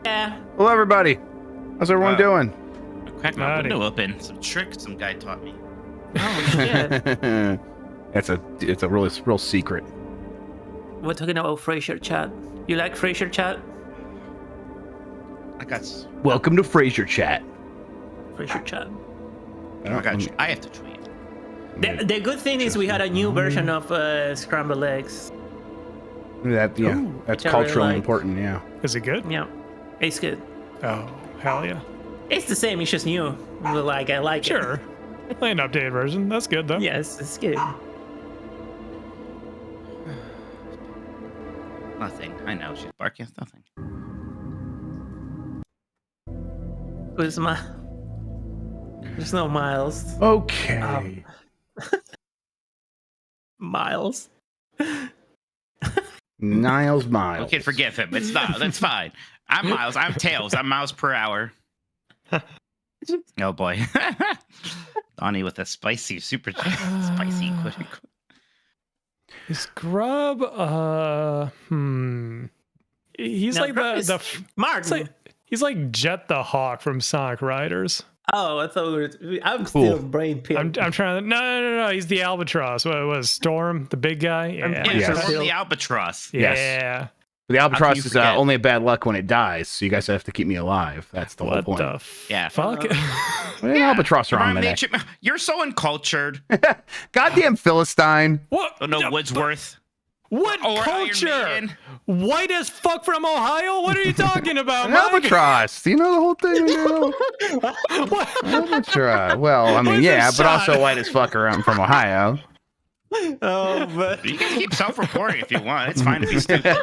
Yeah. Hello, everybody. How's everyone doing? I cracked my window open. Some trick some guy taught me. Oh shit. It's a real secret. We're talking about Frasier chat. You like Frasier chat? I got. Welcome to Frasier chat. Frasier chat. I have to tweet. The good thing is we had a new version of scrambled eggs. That's culturally really like. important. Yeah. Is it good? Yeah, it's good. Oh, hell yeah. It's the same. It's just new. But like I like it. Sure. Play an updated version. That's good though. Yes, it's good. Nothing. I know she's barking. It's nothing. Who's my? There's no Miles. Okay. Miles. Niles Miles. We can forgive him. It's not. That's fine. I'm Miles. I'm Tails. I'm miles per hour. Oh boy. Donnie with a spicy, super spicy. Is Grubb? He's No, like Grubb the is Martin. he's like Jet the Hawk from Sonic Riders. Oh, I thought I'm still brain peel. I'm trying to. No. He's the albatross. What was Storm, the big guy? Yeah. Yeah, Storm the albatross. Yes. Yeah. The albatross is forget? only a bad luck when it dies, so you guys have to keep me alive. That's the whole What point. the Yeah. fuck? Well, albatross are on my neck. You're so uncultured. Goddamn Philistine. What? Don't know Woodsworth. What Or Iron culture? Maiden. White as fuck from Ohio? What are you talking about, An Mike? albatross. You know the whole thing. What? Albatross. Well, I mean, Where's yeah, the but shot? also white as fuck around from Ohio. Oh, but You can keep self-reporting if you want. It's fine to be stupid.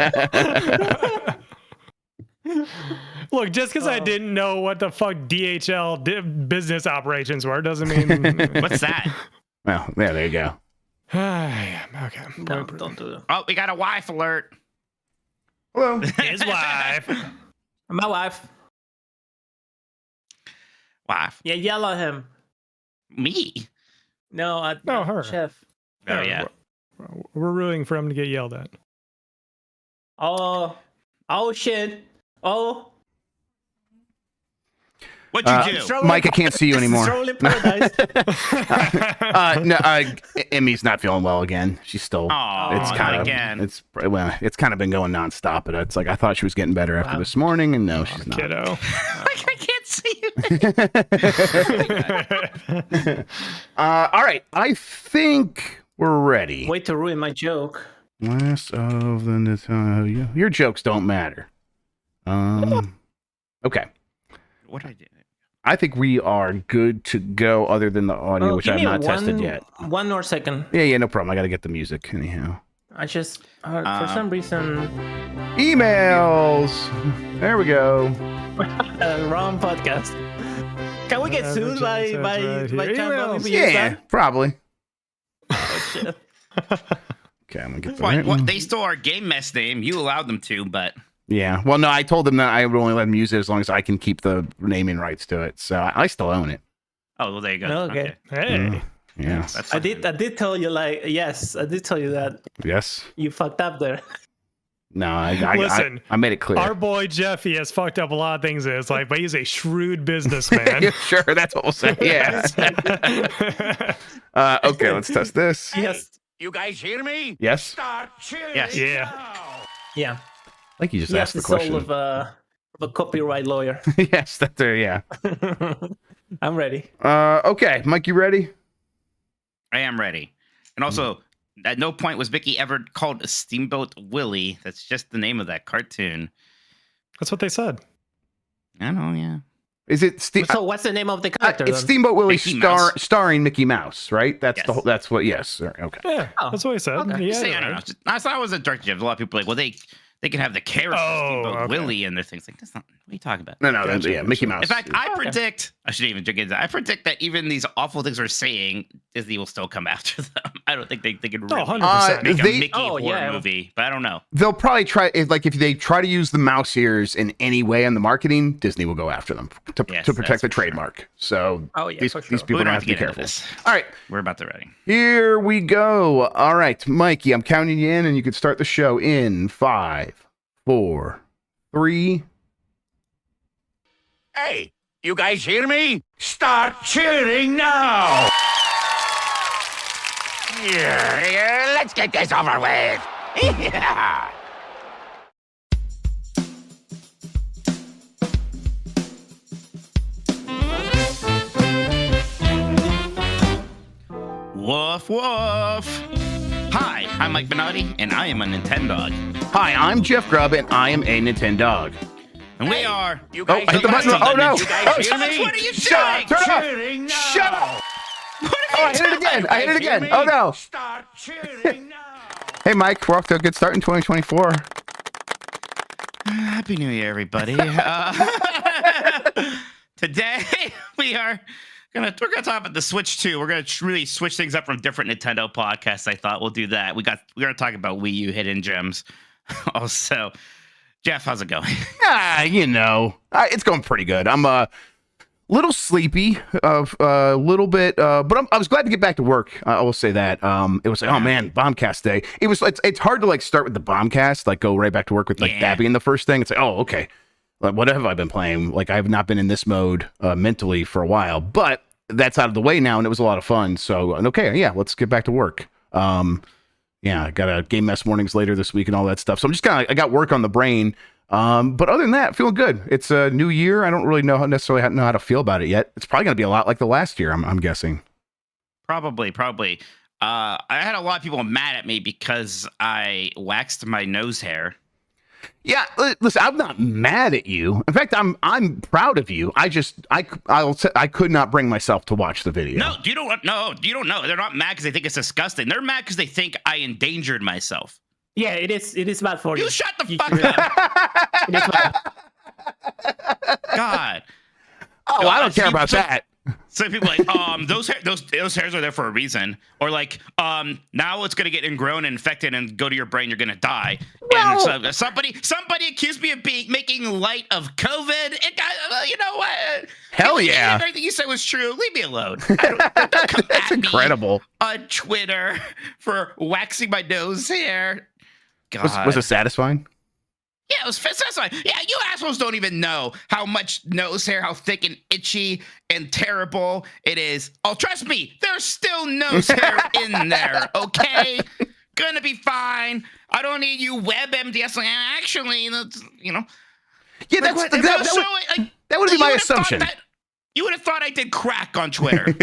Look, just because I didn't know what the fuck DHL business operations were doesn't mean. What's that? Well, yeah, there you go. Okay. don't do that. Oh, we got a wife alert. Hello. His wife. My wife. Wife. Yeah, yell at him. Me? No, her. Chef. Oh, yeah. We're rooting for him to get yelled at. Oh shit. Oh. What'd you do? Mike, I can't see you anymore. Strolling paradise. No, Emmy's not feeling well again. She's still. It's not kind of again. It's kind of been going nonstop. But it's like I thought she was getting better after this morning, and no, she's not. Kiddo. I can't see you. All right, I think we're ready. Wait to ruin my joke. Last of the your jokes don't matter. Okay. What did I do? I think we are good to go, other than the audio, which give I've me not tested yet. 1 more second. Yeah, no problem. I got to get the music anyhow. I just for some reason Emails. There we go. wrong podcast. Can we get sued by John? Yeah, probably. Oh, shit. Okay, I'm gonna get the What, right one. they stole our game mess name. You allowed them to, but Yeah. Well, no, I told them that I would only let them use it as long as I can keep the naming rights to it. So I still own it. oh well, there you go. Okay. Hey. Yeah. That's I did tell you yes, I did tell you that Yes. you fucked up there. No, Listen, I made it clear. Our boy Jeffy has fucked up a lot of things in his life, but he's a shrewd businessman. Yeah, sure, that's what we'll say. Yeah. Okay, let's test this. Yes. You guys hear me? Yes. Start cheering. Yes. Yeah. Yeah. Like you just He has asked the the soul question. of a copyright lawyer. Yes, that's there. Yeah. I'm ready. Okay, Mike, you ready? I am ready. And also, at no point was Mickey ever called Steamboat Willie. That's just the name of that cartoon. That's what they said. I know, yeah. Is it So what's the name of the character? it's then? Steamboat Willie Mickey Mouse. starring Mickey Mouse, right? That's Yes. the whole. That's what. Yes. Okay. Yeah, Oh, that's what he said. okay. Yeah, I don't know. I thought it was a direct joke. A lot of people are like, well, they can have the character Steamboat okay. Willie and their things. Like, that's not what are you talking about? No, that's, Gotcha, yeah, Mickey Mouse. In fact, I Okay. predict I shouldn't even get into that. I predict that even these awful things we're saying, Disney will still come after them. I don't think they can really 100%. make a They- Mickey horror yeah. movie, but I don't know. They'll probably try if they try to use the mouse ears in any way in the marketing, Disney will go after them to Yes, protect that's the for sure. trademark. So Oh, yeah, these for sure. these people We don't don't have to be get into careful. this. All right, We're about to ready. here we go. All right, Mikey, I'm counting you in, and you can start the show in 5, 4, 3, Hey, you guys hear me? Start cheering now! Yeah, let's get this over with. Yeah. Woof woof. Hi, I'm Mike Bernardi, and I am a Nintendog. Hi, I'm Jeff Grubb, and I am a Nintendog. And we are. You Oh, I hit the button. Oh, no. You guys hear me? What are you Start doing? cheering now! Shut up! What Oh, are I you hit it again. I hit it You hear again. me? Oh, no. Start cheering now! Hey, Mike, we're off to a good start in 2024. Happy New Year, everybody. Today we're gonna talk about the Switch 2. We're gonna really switch things up from different Nintendo podcasts. I thought we'll do that. We're gonna talk about Wii U hidden gems. Also, Jeff, how's it going? It's going pretty good. I'm a little sleepy, a little bit, but I was glad to get back to work. I will say that. It was like, oh man, Bombcast day. It's hard to like start with the Bombcast, like go right back to work with like Babby in the first thing. It's like, oh, okay. Like, what have I been playing? Like, I have not been in this mode mentally for a while, but that's out of the way now, and it was a lot of fun. So, okay, yeah, let's get back to work. I got a game mess mornings later this week and all that stuff. So I'm just I got work on the brain. But other than that, feeling good. It's a new year. I don't really necessarily know how to feel about it yet. It's probably going to be a lot like the last year, I'm guessing. Probably. I had a lot of people mad at me because I waxed my nose hair. Yeah, listen, I'm not mad at you. In fact, I'm proud of you. I could not bring myself to watch the video. No, you don't know. They're not mad because they think it's disgusting. They're mad because they think I endangered myself. Yeah, it is bad for you. You shut the fuck up. It is bad. God. Oh, I don't care about that. So people are like, those hairs are there for a reason, or like, now it's gonna get ingrown and infected and go to your brain. You're gonna die. Well, and so, somebody accused me of making light of COVID. And you know what? Hell yeah! Everything you said was true. Leave me alone. Don't come That's at me incredible. on Twitter for waxing my nose hair. God. Was it satisfying? Yeah, it was satisfying. Yeah, you assholes don't even know how much nose hair, how thick and itchy and terrible it is. Oh, trust me, there's still nose hair in there, okay? Gonna be fine. I don't need you WebMDs. Like, actually, that's, Yeah, like, that would be my assumption. You would have thought I did crack on Twitter.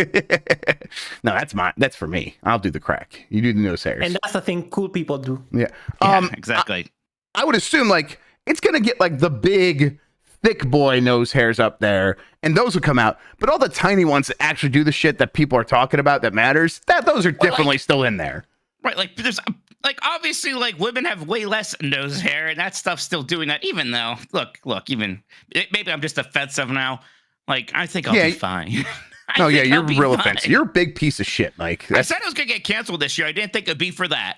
No, that's for me. I'll do the crack. You do the nose hairs. And that's the thing cool people do. Yeah. Yeah, exactly. I would assume like it's gonna get like the big thick boy nose hairs up there, and those would come out. But all the tiny ones that actually do the shit that people are talking about that matters, those are definitely still in there. Right, like there's like obviously like women have way less nose hair, and that stuff's still doing that. Even though, look, even maybe I'm just offensive now. Like I think I'll be fine. No, yeah, you're real offensive. You're a big piece of shit, Mike. I said I was gonna get canceled this year. I didn't think it'd be for that.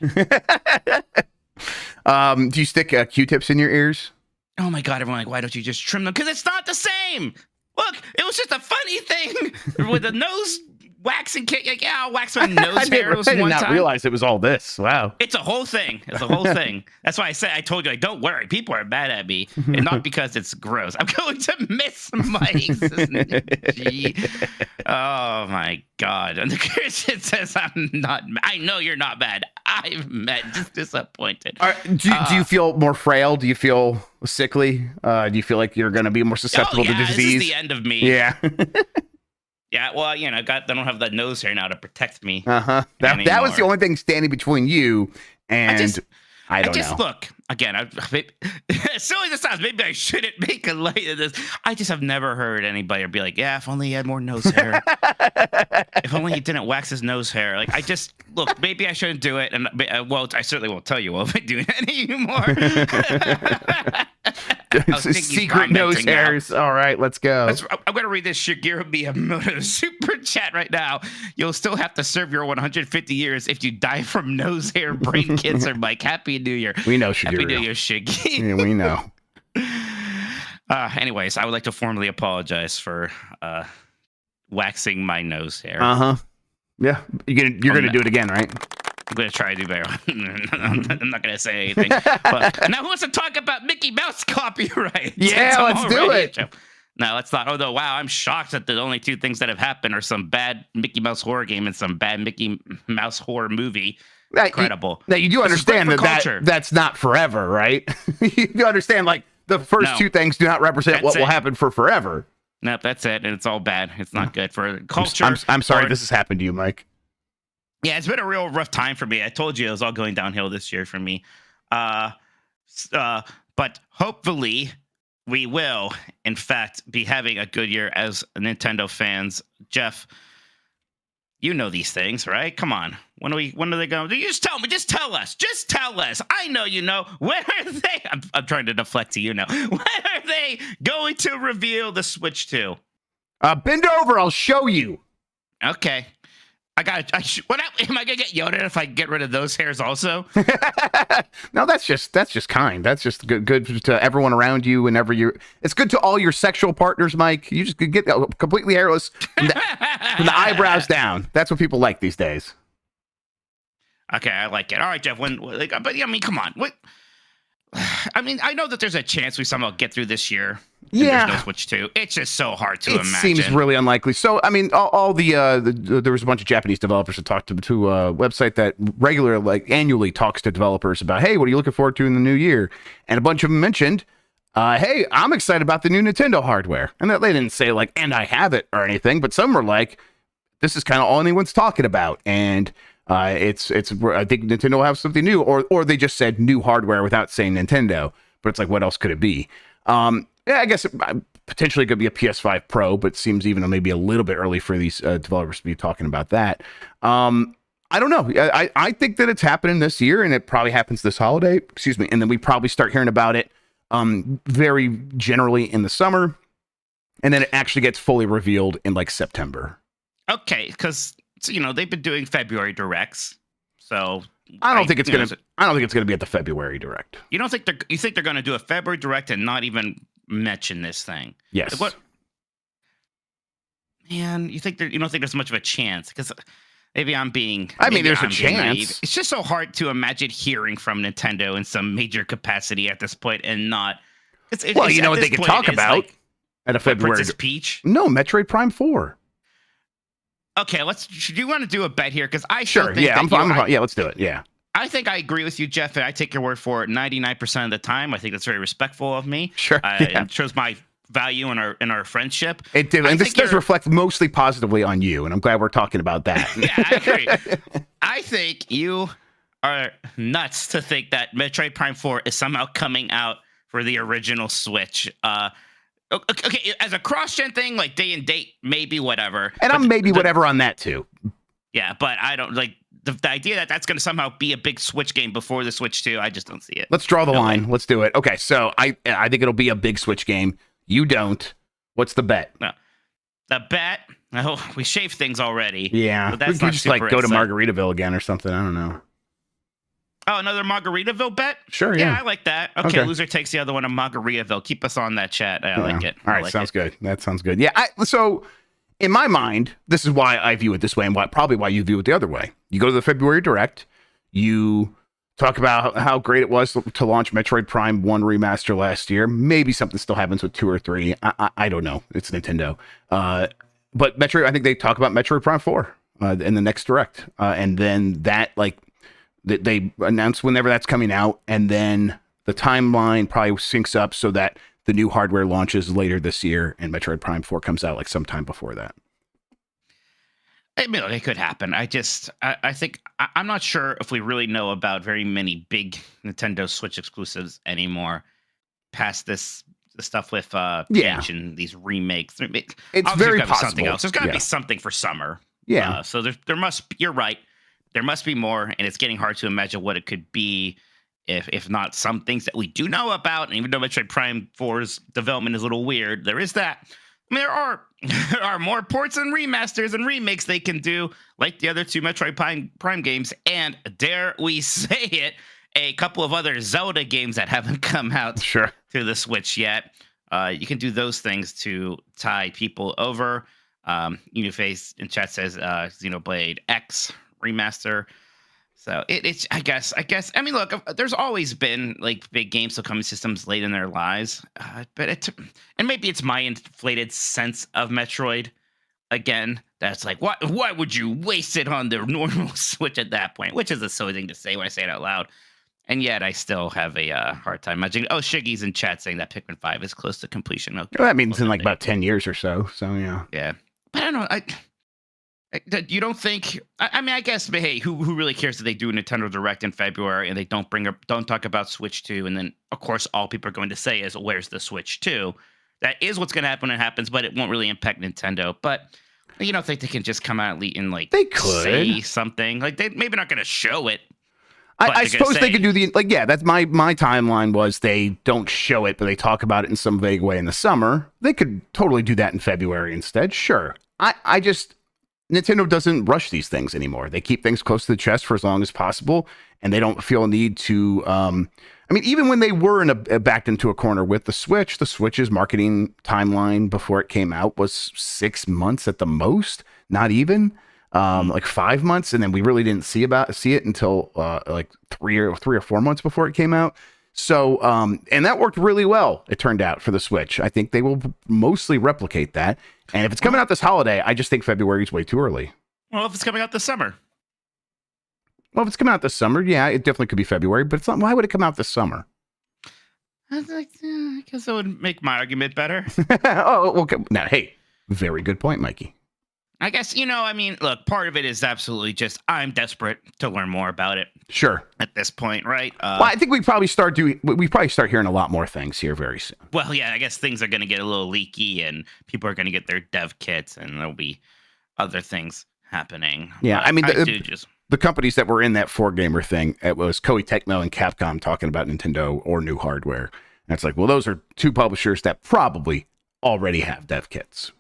Do you stick Q-tips in your ears? Oh my God, everyone, like, why don't you just trim them? Because it's not the same. Look, it was just a funny thing with the nose waxing kit. Like, yeah, I'll wax my nose hair. I did not realize it was all this. Wow. It's a whole thing. That's why I told you, like, don't worry. People are mad at me. And not because it's gross. I'm going to miss Mike's. Oh my God. And the Christian says, I know you're not bad. I'm just disappointed. Do you feel more frail? Do you feel sickly? Do you feel like you're going to be more susceptible to disease? This is the end of me. Yeah. Yeah, well, I don't have the nose hair now to protect me. That was the only thing standing between you and I don't know. Look, again, as silly as it sounds, maybe I shouldn't make a light of this. I just have never heard anybody be like, yeah, if only he had more nose hair. If only he didn't wax his nose hair. Like, look, maybe I shouldn't do it. And well, I certainly won't tell you what I'm doing anymore. Secret nose hairs. Now. All right, let's go. I'm going to read this Shigeru Miyamoto super chat right now. You'll still have to serve your 150 years if you die from nose hair, brain cancer, Mike. Happy New Year. We know Shigeru. Happy New Year, Shiggy. Yeah, we know. Anyways, I would like to formally apologize for waxing my nose hair. Yeah, you're gonna do it again, right? I'm gonna try to do better. I'm not gonna say anything. But now who wants to talk about Mickey Mouse copyright? Yeah, let's do it. No, let's not. Although, wow, I'm shocked that the only two things that have happened are some bad Mickey Mouse horror game and some bad Mickey Mouse horror movie. Incredible. Now you do understand that's not forever, right? You do understand, like, the first two things do not represent what will happen for forever. Nope, that's it, and it's all bad. It's not good for culture. I'm sorry this has happened to you, Mike. Yeah, it's been a real rough time for me. I told you it was all going downhill this year for me. But hopefully we will, in fact, be having a good year as Nintendo fans. Jeff, you know these things, right? Come on. When are they going? You just tell me. Just tell us. Just tell us. I know you know. When are they? I'm trying to deflect to you now. When are they going to reveal the Switch 2? Bend over. I'll show you. Okay. Am I gonna get yelled at if I get rid of those hairs also? No, that's just kind. That's just good to everyone around you. Whenever it's good to all your sexual partners, Mike. You just get completely hairless from the eyebrows down. That's what people like these days. Okay, I like it. All right, Jeff. But I mean, come on. What? I mean, I know that there's a chance we somehow get through this year. Yeah, there's no Switch 2. It's just so hard to imagine. It seems really unlikely. So, I mean, all there was a bunch of Japanese developers that talked to a website that regularly, like annually, talks to developers about, hey, what are you looking forward to in the new year? And a bunch of them mentioned, hey, I'm excited about the new Nintendo hardware. And that they didn't say like, and I have it or anything, but some were like, this is kind of all anyone's talking about, and I think Nintendo will have something new, or they just said new hardware without saying Nintendo. But it's like, what else could it be? Yeah, I guess it potentially could be a PS5 Pro, but seems even maybe a little bit early for these developers to be talking about that. I don't know. I think that it's happening this year, and it probably happens this holiday. Excuse me, and then we probably start hearing about it very generally in the summer, and then it actually gets fully revealed in like September. Okay, because they've been doing February directs, so I don't think it's gonna be at the February direct. You think they're gonna do a February direct and not even mention this thing? Yes. Like, what? Man, you don't think there's much of a chance? Because maybe I'm being. I mean, there's a chance. Naive. It's just so hard to imagine hearing from Nintendo in some major capacity at this point and not. Well, you know what they could talk about like, at a February. Princess Peach? No, Metroid Prime 4. Okay, do you want to do a bet here? Because I sure. Yeah, yeah, let's do it. Yeah. I think I agree with you, Jeff, and I take your word for it 99% of the time. I think that's very respectful of me. Sure. It shows my value in our friendship. It did, and this does reflect mostly positively on you, and I'm glad we're talking about that. Yeah, I agree. I think you are nuts to think that Metroid Prime 4 is somehow coming out for the original Switch. Okay, as a cross-gen thing, like day and date, maybe whatever. And I'm maybe whatever on that too. Yeah, but I don't like the idea that that's going to somehow be a big Switch game before the Switch 2. I just don't see it. Let's draw the line. Let's do it. Okay, so I think it'll be a big Switch game. You don't. What's the bet? No. The bet? Oh, we shaved things already. Yeah, but that's we could just like go to Margaritaville again or something. I don't know. Oh, another Margaritaville bet? Sure, yeah. I like that. Okay, loser takes the other one to Margaritaville. Keep us on that chat. I like it. All right, sounds good. That sounds good. Yeah, so in my mind, this is why I view it this way and probably why you view it the other way. You go to the February Direct, you talk about how great it was to launch Metroid Prime 1 Remaster last year. Maybe something still happens with 2 or 3. I don't know. It's Nintendo. But Metroid, I think they talk about Metroid Prime 4 in the next Direct. And then that, like, they announce whenever that's coming out, and then the timeline probably syncs up so that the new hardware launches later this year, and Metroid Prime 4 comes out like sometime before that. I mean, it could happen. I think I'm not sure if we really know about very many big Nintendo Switch exclusives anymore, past the stuff with Peach and these remakes. It's very possible. Something else. There's got to be something for summer. Yeah. So there must be. You're right. There must be more, and it's getting hard to imagine what it could be, if not some things that we do know about. And even though Metroid Prime 4's development is a little weird, there is that. I mean, there are more ports and remasters and remakes they can do, like the other two Metroid Prime games, and dare we say it, a couple of other Zelda games that haven't come out to the Switch yet. You can do those things to tie people over. Uniface in chat says Xenoblade X remaster So it's I guess I mean look, there's always been like big games to come in systems late in their lives, but and maybe it's my inflated sense of Metroid again. That's like why would you waste it on the normal Switch at that point? Which is a silly thing to say when I say it out loud. And yet I still have a hard time imagining. Oh, Shiggy's in chat saying that Pikmin 5 is close to completion. Okay. Well, that means in like about 10 years or so. So yeah. Yeah, but I don't know. You don't think? I mean, I guess. But hey, who really cares if they do a Nintendo Direct in February and they don't talk about Switch 2, and then of course all people are going to say is, "Where's the Switch 2?" That is what's going to happen when it happens, but it won't really impact Nintendo. But you don't think they can just come out and like they could say something like they maybe not going to show it. I suppose they could do that's my timeline was they don't show it, but they talk about it in some vague way in the summer. They could totally do that in February instead. Sure. I just, Nintendo doesn't rush these things anymore. They keep things close to the chest for as long as possible, and they don't feel a need to, I mean, even when they were backed into a corner with the Switch's marketing timeline before it came out was 6 months at the most, not even. Like 5 months, and then we really didn't see it until like three or 4 months before it came out. So, and that worked really well. It turned out for the Switch. I think they will mostly replicate that. And if it's coming out this holiday, I just think February is way too early. Well, if it's coming out this summer. Well, if it's coming out this summer, yeah, it definitely could be February. But it's not. Why would it come out this summer? I was like, I guess that would make my argument better. Oh, okay. Now, hey, very good point, Mikey. I guess, I mean, look, part of it is absolutely just I'm desperate to learn more about it. Sure. At this point, right? Well, I think we probably start hearing a lot more things here very soon. Well, yeah, I guess things are going to get a little leaky and people are going to get their dev kits and there'll be other things happening. Yeah, but I mean, the companies that were in that 4Gamer thing, it was Koei Tecmo and Capcom talking about Nintendo or new hardware. And it's like, well, those are two publishers that probably already have dev kits.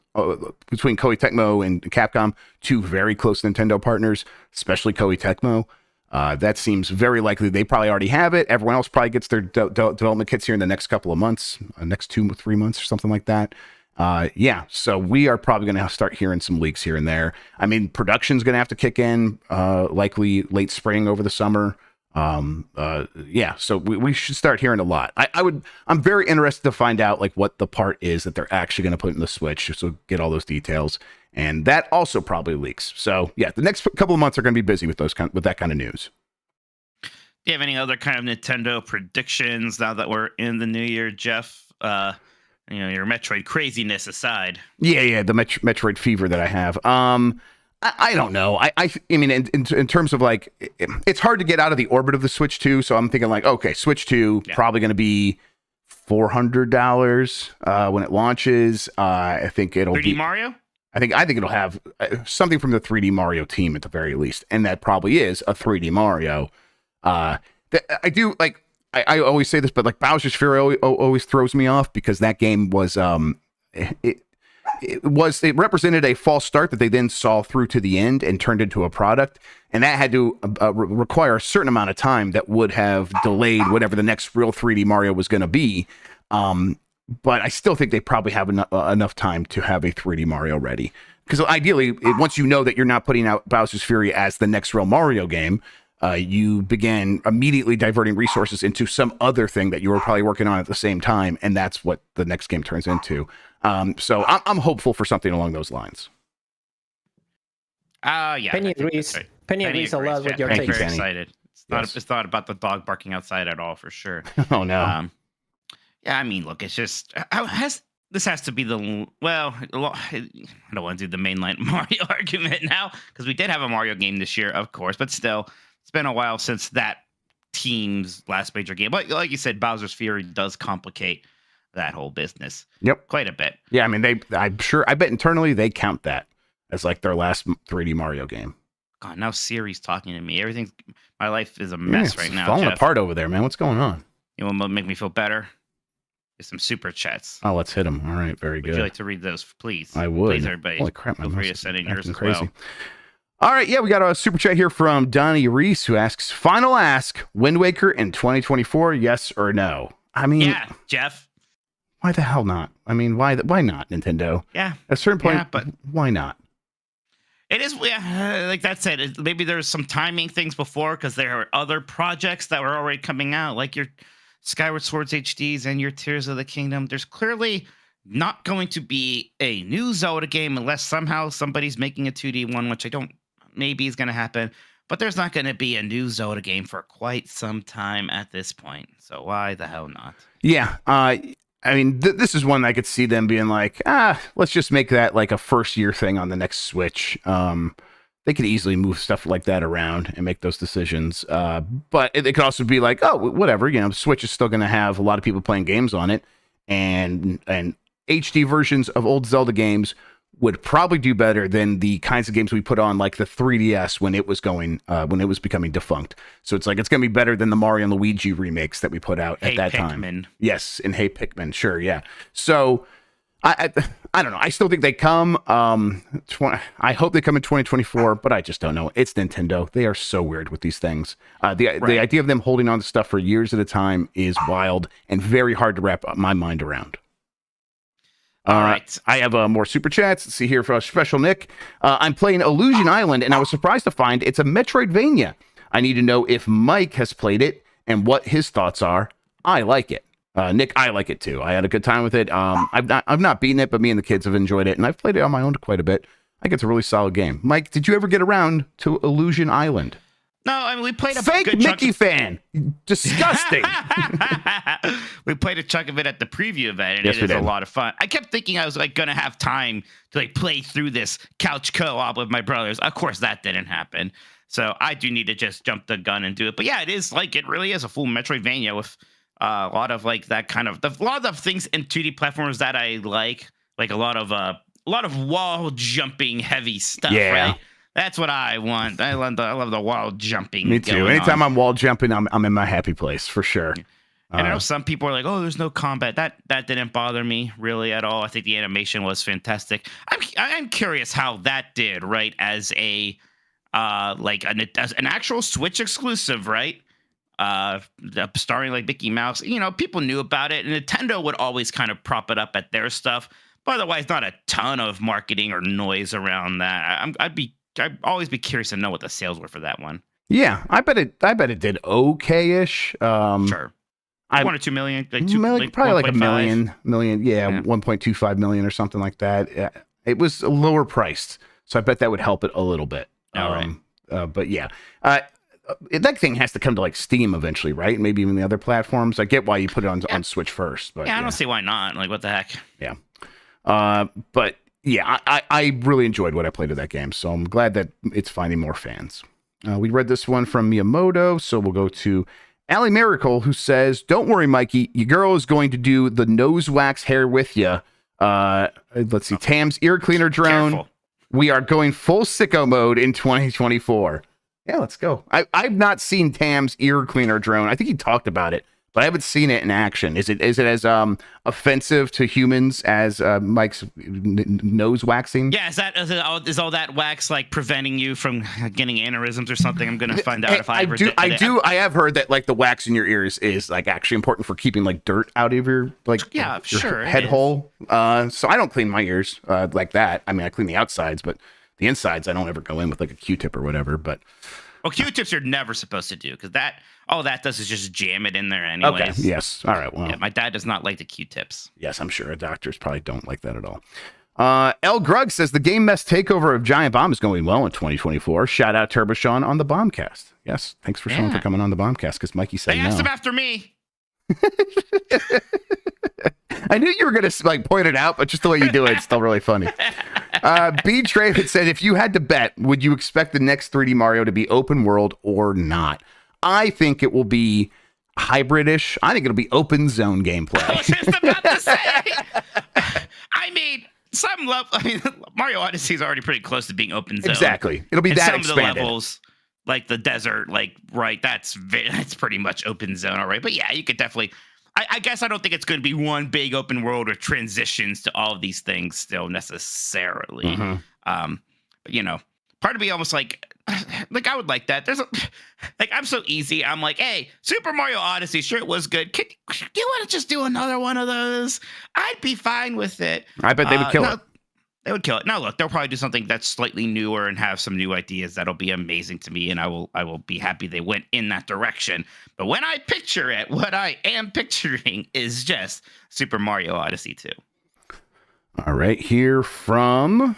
Between Koei Tecmo and Capcom, two very close Nintendo partners, especially Koei Tecmo. That seems very likely. They probably already have it. Everyone else probably gets their development kits here in the next couple of months, next 2 or 3 months or something like that. Yeah, so we are probably going to start hearing some leaks here and there. I mean, production's going to have to kick in likely late spring over the summer. Yeah, so we should start hearing a lot. I'm very interested to find out like what the part is that they're actually going to put in the Switch, so get all those details, and that also probably leaks. So yeah, the next couple of months are going to be busy with that kind of news. Do you have any other kind of Nintendo predictions now that we're in the new year, Jeff? Your Metroid craziness aside. Yeah, the Metroid fever that I have. I don't know. I mean, in terms of like, it's hard to get out of the orbit of the Switch 2. So I'm thinking like, okay, Switch 2 probably going to be $400 when it launches. I think it'll 3D be Mario. I think it'll have something from the 3D Mario team at the very least, and that probably is a 3D Mario. I do like. I always say this, but like Bowser's Fury always throws me off because that game was it represented a false start that they then saw through to the end and turned into a product, and that had to require a certain amount of time that would have delayed whatever the next real 3D Mario was going to be. But I still think they probably have enough time to have a 3D Mario ready, because ideally, once you know that you're not putting out Bowser's Fury as the next real Mario game, you began immediately diverting resources into some other thing that you were probably working on at the same time, and that's what the next game turns into. So I'm hopeful for something along those lines. Yeah. Penny agrees. Penny agrees a lot with your Thank take. you, Very Penny. excited. It's not about the dog barking outside at all, for sure. Oh no. Yeah, I mean, look, it's just this has to be I don't want to do the mainline Mario argument now, because we did have a Mario game this year, of course, but still, it's been a while since that team's last major game. But like you said, Bowser's Fury does complicate that whole business. Yep. Quite a bit. Yeah, I mean, I bet internally they count that as like their last 3D Mario game. God, now Siri's talking to me. My life is a mess right now, falling Jeff. apart over there, man. What's going on? You want to make me feel better? Get some super chats. Oh, let's hit them. All right, very good. Would you like to read those, please? I would. Please, everybody. Holy crap, feel free to send in yours as crazy. well. All right, yeah, we got a super chat here from Donnie Reese, who asks, final ask, Wind Waker in 2024, yes or no? I mean... Yeah, Jeff. Why the hell not? I mean, why not, Nintendo? Yeah. At a certain point, but why not? It is, yeah, like that said, maybe there's some timing things before because there are other projects that were already coming out, like your Skyward Swords HDs and your Tears of the Kingdom. There's clearly not going to be a new Zelda game unless somehow somebody's making a 2D one, which I don't, maybe is going to happen. But there's not going to be a new Zelda game for quite some time at this point. So why the hell not? Yeah. I mean, this is one I could see them being like, let's just make that like a first year thing on the next Switch. They could easily move stuff like that around and make those decisions. But it could also be like, oh, whatever, Switch is still going to have a lot of people playing games on it, and HD versions of old Zelda games would probably do better than the kinds of games we put on like the 3DS when it was becoming defunct. So it's like it's gonna be better than the Mario and Luigi remakes that we put out at that time. Yes, and Hey Pikmin, sure, yeah. So I don't know. I still think they come. I hope they come in 2024, but I just don't know. It's Nintendo. They are so weird with these things. The idea of them holding on to stuff for years at a time is wild and very hard to wrap my mind around. All right. I have more super chats. Let's see here for Special Nick. I'm playing Illusion Island, and I was surprised to find it's a Metroidvania. I need to know if Mike has played it and what his thoughts are. I like it. Nick, I like it too. I had a good time with it. I've not beaten it, but me and the kids have enjoyed it, and I've played it on my own quite a bit. I think it's a really solid game. Mike, did you ever get around to Illusion Island? No, I mean, we played a fake good Mickey fan. Disgusting. We played a chunk of it at the preview event, and it is a lot of fun. I kept thinking I was like going to have time to like play through this couch co-op with my brothers. Of course, that didn't happen. So I do need to just jump the gun and do it. But yeah, it really is a full Metroidvania with a lot of like that kind of a lot of things in 2D platforms that I like a lot of wall jumping heavy stuff. Yeah. Right? That's what I want. I love the wall jumping. Me too. Anytime I'm wall jumping, I'm in my happy place for sure. And I know some people are like, "Oh, there's no combat." That didn't bother me really at all. I think the animation was fantastic. I'm curious how that did, right? As a as an actual Switch exclusive, right? Starring like Mickey Mouse. People knew about it, and Nintendo would always kind of prop it up at their stuff. But otherwise, not a ton of marketing or noise around that. I'd always be curious to know what the sales were for that one. Yeah, I bet it did okay-ish. Sure. 1 or 2 million, probably like 1 million, yeah, 1.25 million or something like that. It was lower priced, so I bet that would help it a little bit. All right. But yeah, that thing has to come to like Steam eventually, right? Maybe even the other platforms. I get why you put it on Switch first, but I don't see why not. Like, what the heck? Yeah. But yeah, I really enjoyed what I played of that game, so I'm glad that it's finding more fans. We read this one from Miyamoto, so we'll go to Allie Miracle, who says, "Don't worry, Mikey. Your girl is going to do the nose wax hair with you." Let's see. Tam's ear cleaner drone. Careful. We are going full sicko mode in 2024. Yeah, let's go. I've not seen Tam's ear cleaner drone. I think he talked about it, but I haven't seen it in action. Is it as offensive to humans as Mike's nose waxing? Yeah, is all that wax like preventing you from getting aneurysms or something? I'm gonna find out if I ever did. I have heard that like the wax in your ears is like actually important for keeping like dirt out of your your head hole. So I don't clean my ears like that. I mean, I clean the outsides, but the insides I don't ever go in with like a Q-tip or whatever. But well, Q-tips you're never supposed to do because all that does is just jam it in there anyways. Okay. Yes. All right. Well, yeah, my dad does not like the Q-tips. Yes, I'm sure doctors probably don't like that at all. L. Grug says the Game Mess takeover of Giant Bomb is going well in 2024. Shout out Turbo Sean on the Bombcast. Yes, thanks for Sean for coming on the Bombcast because Mikey said they asked him after me. I knew you were going to like point it out, but just the way you do it, it's still really funny. B. Trey had said, if you had to bet, would you expect the next 3D Mario to be open world or not? I think it will be hybridish. I think it'll be open zone gameplay. I was just about to say. I mean, Mario Odyssey is already pretty close to being open zone. Exactly. It'll be and that some expanded. of the levels, like the desert, that's pretty much open zone, all right. But yeah, you could definitely. I guess I don't think it's going to be one big open world or transitions to all of these things still necessarily. Mm-hmm. But part of me almost like I would like that. I'm so easy. I'm like, hey, Super Mario Odyssey, sure it was good. Do you want to just do another one of those? I'd be fine with it. I bet they would kill it. They would kill it. Now, look, they'll probably do something that's slightly newer and have some new ideas that'll be amazing to me, and I will be happy they went in that direction. But when I picture it, what I am picturing is just Super Mario Odyssey 2. All right, here from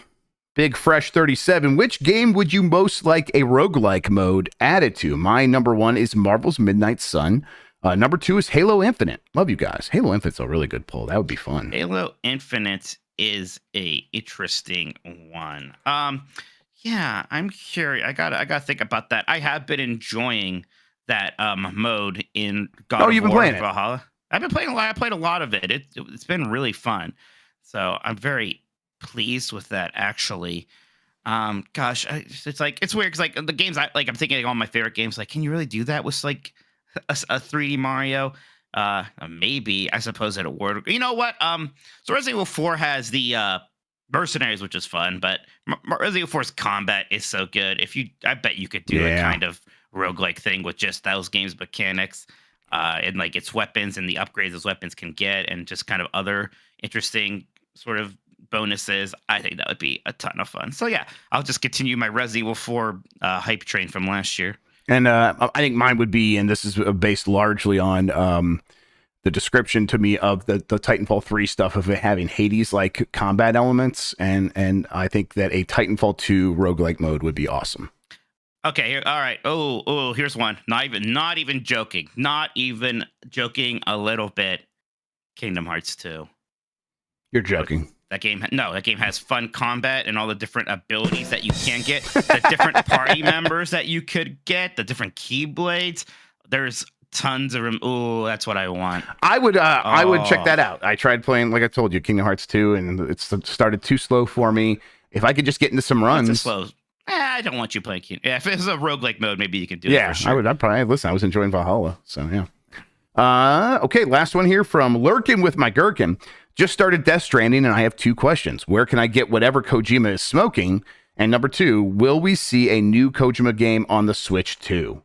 Big Fresh 37. Which game would you most like a roguelike mode added to? My number 1 is Marvel's Midnight Sun. Number 2 is Halo Infinite. Love you guys. Halo Infinite's a really good pull. That would be fun. Halo Infinite is a interesting one. Yeah, I'm curious. I gotta think about that. I have been enjoying that mode in God of you've been War playing it. Valhalla. I've been playing a lot. I played a lot of it. It's been really fun. So I'm very pleased with that, actually. Gosh, it's like it's weird because like the games I'm thinking like all my favorite games. Like, can you really do that with like a 3D Mario? Maybe, I suppose at a word. You know what? So Resident Evil 4 has the mercenaries, which is fun, but Resident Evil 4's combat is so good. I bet you could do a kind of roguelike thing with just those games mechanics, and like its weapons and the upgrades those weapons can get, and just kind of other interesting sort of bonuses. I think that would be a ton of fun. So yeah, I'll just continue my Resident Evil 4 hype train from last year. And I think mine would be, and this is based largely on the description to me of the Titanfall 3 stuff of it having Hades-like combat elements, and I think that a Titanfall 2 roguelike mode would be awesome. Okay, all right. Oh, here's one. Not even joking. Not even joking a little bit. Kingdom Hearts 2. You're joking. That game has fun combat and all the different abilities that you can get, the different party members that you could get, the different keyblades. There's tons of them. Ooh, that's what I want. I would check that out. I tried playing, like I told you, Kingdom Hearts 2, and it started too slow for me. If I could just get into some runs. Slow. I don't want you playing Kingdom. Yeah, if it was a roguelike mode, maybe you could do it. Yeah, sure. I'd probably listen. I was enjoying Valhalla, so yeah. Okay, last one here from Lurkin with my Gherkin. Just started Death Stranding, and I have 2 questions. Where can I get whatever Kojima is smoking? And number 2, will we see a new Kojima game on the Switch 2?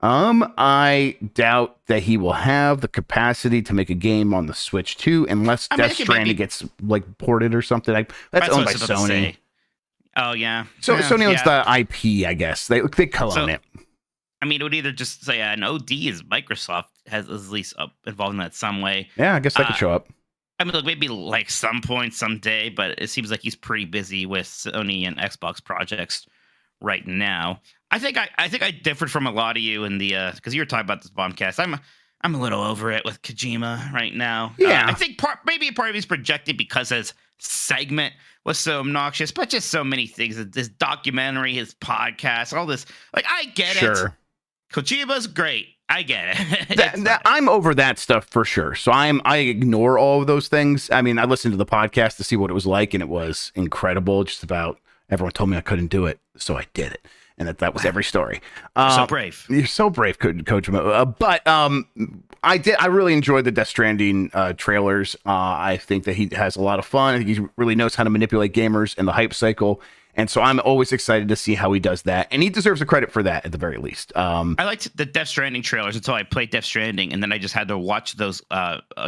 I doubt that he will have the capacity to make a game on the Switch 2 unless Death Stranding gets like ported or something. That's owned by Sony. Oh yeah. So Sony owns the IP, I guess. They co-own it. I mean, it would either just say an OD is Microsoft is at least involved in that some way. Yeah, I guess that could show up. I mean, look, maybe like some point someday, but it seems like he's pretty busy with Sony and Xbox projects right now. I think I differed from a lot of you in the because you were talking about this Bombcast. I'm a little over it with Kojima right now. Yeah, I think maybe part of he's projected because his segment was so obnoxious, but just so many things. This documentary, his podcast, all this. Like, I get it. Kojima's great. I get it. I'm over that stuff for sure. So I ignore all of those things. I mean, I listened to the podcast to see what it was like, and it was incredible. Just about everyone told me I couldn't do it, so I did it, and that was every story. So brave. You're so brave, Kojima. But I really enjoyed the Death Stranding trailers. I think that he has a lot of fun. I think he really knows how to manipulate gamers and the hype cycle. And so I'm always excited to see how he does that. And he deserves a credit for that at the very least. I liked the Death Stranding trailers until I played Death Stranding. And then I just had to watch those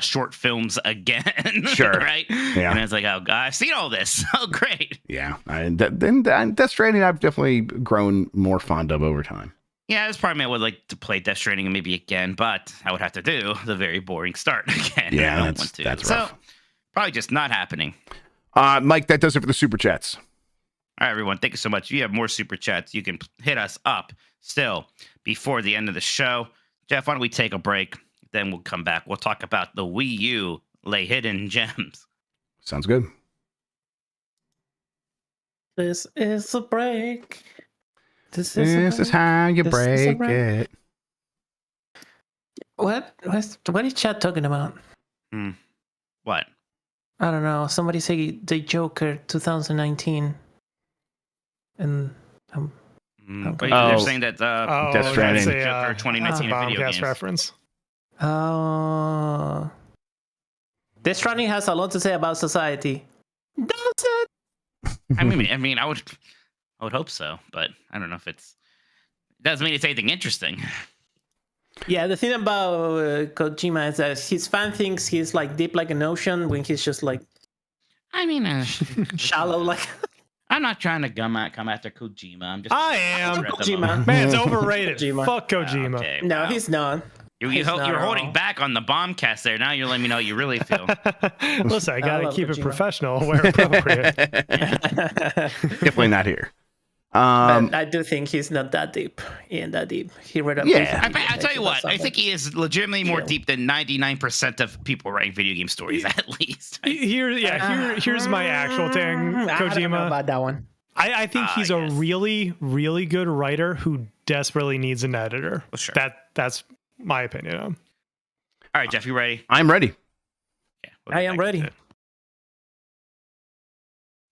short films again. Sure. Right? Yeah. And I was like, oh, God, I've seen all this. Oh, great. Yeah. Then Death Stranding, I've definitely grown more fond of over time. Yeah, that's probably I would like to play Death Stranding maybe again. But I would have to do the very boring start again. Yeah, I don't want to. That's rough. So probably just not happening. Mike, that does it for the Super Chats. All right, everyone. Thank you so much. If you have more super chats, you can hit us up still before the end of the show. Jeff, why don't we take a break? Then we'll come back. We'll talk about the Wii U lay hidden gems. Sounds good. This is a break. This is how you break it. What is chat talking about? What? I don't know. Somebody say the Joker 2019. And they're saying that Death Stranding Joker 2019 video games reference. Oh, Death Stranding has a lot to say about society. Does it? I mean, I would hope so, but I don't know if it doesn't mean it's anything interesting. Yeah, the thing about Kojima is that his fan thinks he's like deep like an ocean when he's just like I mean, Shallow like. I'm not trying to come after Kojima. I'm just. I am. Kojima. Man, it's overrated. Kojima. Fuck Kojima. Okay, No, wow. he's not. You're He's not at holding all. back on the bombcast there. Now you're letting me know how you really feel. Listen, I gotta love keep it Kojima. professional where appropriate. Definitely not here. But I do think he's not that deep. He ain't that deep. He read up. Yeah. I tell you what, I think he is legitimately more deep than 99% of people writing video game stories, at least. Here's my actual thing, I don't know Kojima. about that one. I think he's a really, really good writer who desperately needs an editor. Well, sure. That's my opinion on him. All right, Jeff, you ready? I'm ready. Yeah, we'll I get am back ready. to it.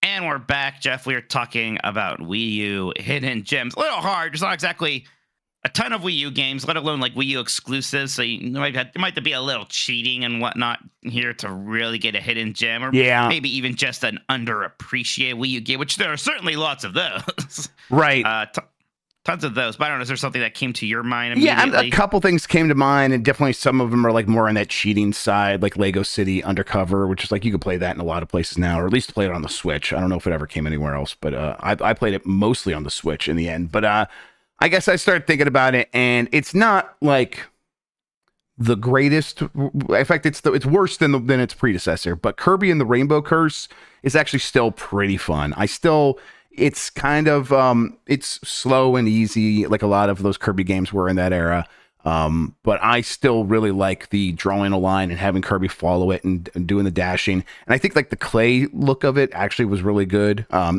And we're back, Jeff. We are talking about Wii U hidden gems. A little hard. There's not exactly a ton of Wii U games, let alone like Wii U exclusives. So you might be a little cheating and whatnot here to really get a hidden gem, or Yeah. maybe even just an underappreciated Wii U game, which there are certainly lots of those. Right. Tons of those. But I don't know, is there something that came to your mind Yeah, immediately? a couple things came to mind, and definitely some of them are like more on that cheating side, like Lego City Undercover, which is like you can play that in a lot of places now, or at least play it on the Switch. I don't know if it ever came anywhere else, but I played it mostly on the Switch in the end. But I guess I started thinking about it, and it's not like the greatest. In fact, it's worse than its predecessor. But Kirby and the Rainbow Curse is actually still pretty fun. It's kind of it's slow and easy, like a lot of those Kirby games were in that era. But I still really like the drawing a line and having Kirby follow it and doing the dashing. And I think like the clay look of it actually was really good. I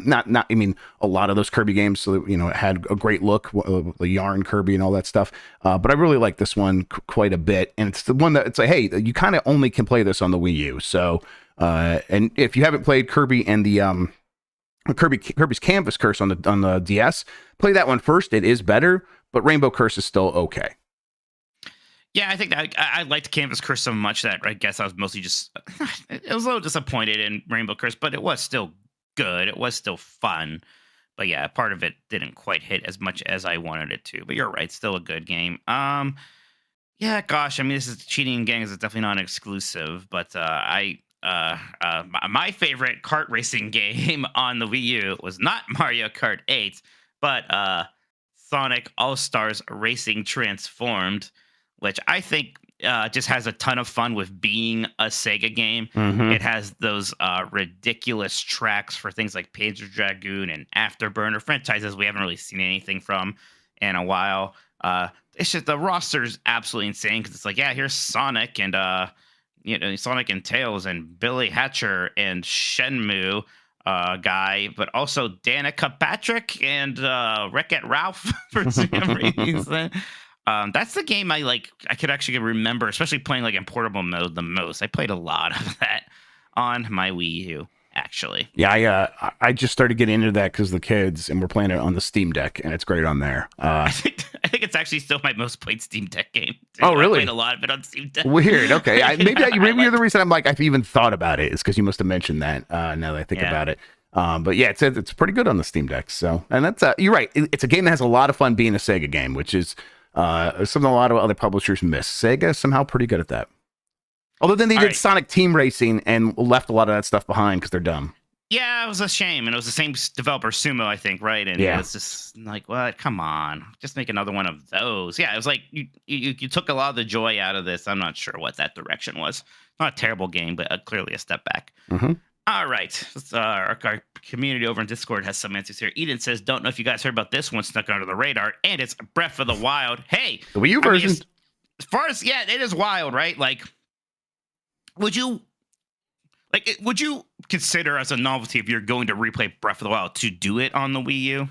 mean, a lot of those Kirby games, so it had a great look, the yarn Kirby and all that stuff. But I really like this one quite a bit. And it's the one that it's like, hey, you kind of only can play this on the Wii U. So, and if you haven't played Kirby and the Kirby's Canvas Curse on the DS, play that one first. It is better, but Rainbow Curse is still okay. Yeah, I think I liked Canvas Curse so much that I guess I was mostly just I was a little disappointed in Rainbow Curse, but it was still good. It was still fun. But yeah, part of it didn't quite hit as much as I wanted it to. But you're right, still a good game. Yeah, gosh, I mean, this is cheating games. It's definitely not an exclusive, but my favorite kart racing game on the Wii U was not Mario Kart 8, but Sonic All-Stars Racing Transformed, which I think just has a ton of fun with being a Sega game. Mm-hmm. It has those ridiculous tracks for things like Panzer Dragoon and Afterburner, franchises we haven't really seen anything from in a while. It's just the roster's absolutely insane because it's like, yeah, here's Sonic and Sonic and Tails and Billy Hatcher and Shenmue guy, but also Danica Patrick and Wreck-It Ralph for some reason. That's the game I could actually remember, especially playing like in portable mode the most. I played a lot of that on my Wii U, actually. Yeah, I just started getting into that because of the kids, and we're playing it on the Steam Deck, and it's great on there. I think it's actually still my most played Steam Deck game. Too. Oh, really? I played a lot of it on Steam Deck. Weird. Okay, maybe you're the reason I'm like I've even thought about it is because you must have mentioned that. Now that I think about it, but yeah, it's pretty good on the Steam Deck. So, and that's you're right. It's a game that has a lot of fun being a Sega game, which is something a lot of other publishers miss. Sega somehow pretty good at that. Although then they did Sonic Team Racing and left a lot of that stuff behind because they're dumb. Yeah, it was a shame, and it was the same developer, Sumo, I think, right? And yeah, it's just like, what? Come on, just make another one of those. Yeah, it was like you took a lot of the joy out of this. I'm not sure what that direction was. Not a terrible game, but clearly a step back. Mm-hmm. All right, our community over in Discord has some answers here. Eden says, "Don't know if you guys heard about this one, snuck under the radar, and it's Breath of the Wild." Hey, the Wii U version. As far as it is wild, right? Like, would you consider as a novelty if you're going to replay Breath of the Wild to do it on the Wii U?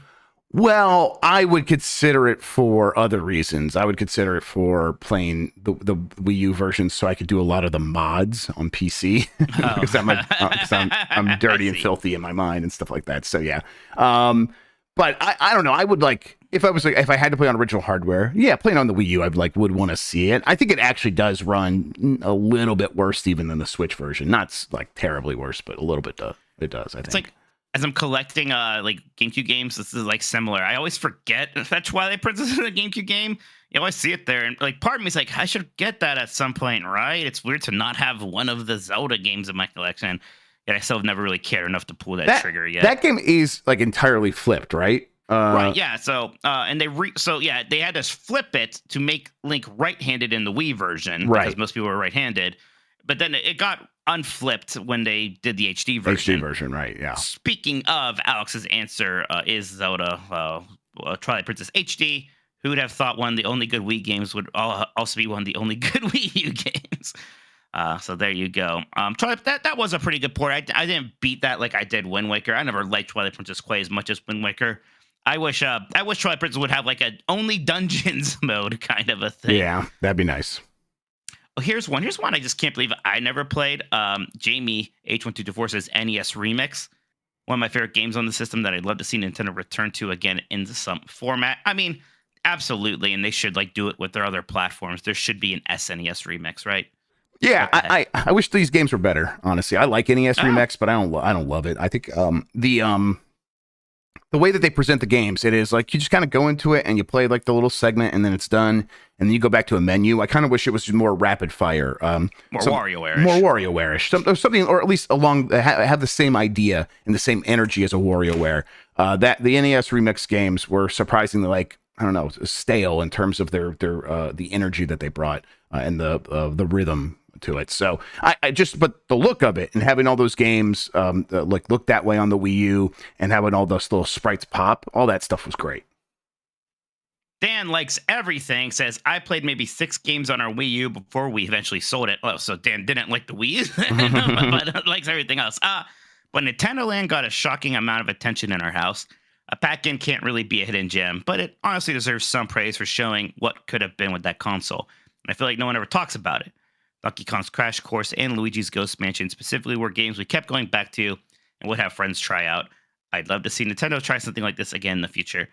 Well, I would consider it for other reasons. I would consider it for playing the Wii U version so I could do a lot of the mods on PC because I'm dirty and filthy in my mind and stuff like that. So yeah. But I don't know. I would like if I had to play on original hardware, playing on the Wii U, would want to see it. I think it actually does run a little bit worse even than the Switch version. Not like terribly worse, but a little bit it does. I think. It's like as I'm collecting like GameCube games, this is like similar. I always forget that's why they put this in the GameCube game. You always see it there, and like part of me is like, I should get that at some point, right? It's weird to not have one of the Zelda games in my collection. Yet I still have never really cared enough to pull that trigger yet. That game is like entirely flipped, right? Right, yeah. So, and they had to flip it to make Link right-handed in the Wii version, right? Because most people were right-handed. But then it got unflipped when they did the HD version. HD version, right? Yeah. Speaking of, Alex's answer is Zelda Twilight Princess HD. Who would have thought one of the only good Wii games would also be one of the only good Wii U games? So there you go. That was a pretty good port. I didn't beat that like I did Wind Waker. I never liked Twilight Princess quite as much as Wind Waker. I wish Twilight Princess would have like a only dungeons mode kind of a thing. Yeah, that'd be nice. Well, here's one I just can't believe I never played. Jamie H1224 says NES Remix. One of my favorite games on the system that I'd love to see Nintendo return to again in some format. I mean, absolutely, and they should like do it with their other platforms. There should be an SNES Remix, right? Yeah, I wish these games were better. Honestly, I like NES Remix, but I don't love it. I think the way that they present the games, it is like you just kind of go into it and you play like the little segment and then it's done, and then you go back to a menu. I kind of wish it was more rapid fire, more WarioWare-ish. More WarioWare-ish, something, or at least along have the same idea and the same energy as a WarioWare. That the NES Remix games were surprisingly like, I don't know, stale in terms of their the energy that they brought and the rhythm to it. So but the look of it and having all those games like look that way on the Wii U and having all those little sprites pop, all that stuff was great. Dan likes everything, says, I played maybe 6 games on our Wii U before we eventually sold it. Oh, so Dan didn't like the Wii, but likes everything else. But Nintendo Land got a shocking amount of attention in our house. A pack-in can't really be a hidden gem, but it honestly deserves some praise for showing what could have been with that console. And I feel like no one ever talks about it. Donkey Kong's Crash Course and Luigi's Ghost Mansion specifically were games we kept going back to and would have friends try out. I'd love to see Nintendo try something like this again in the future.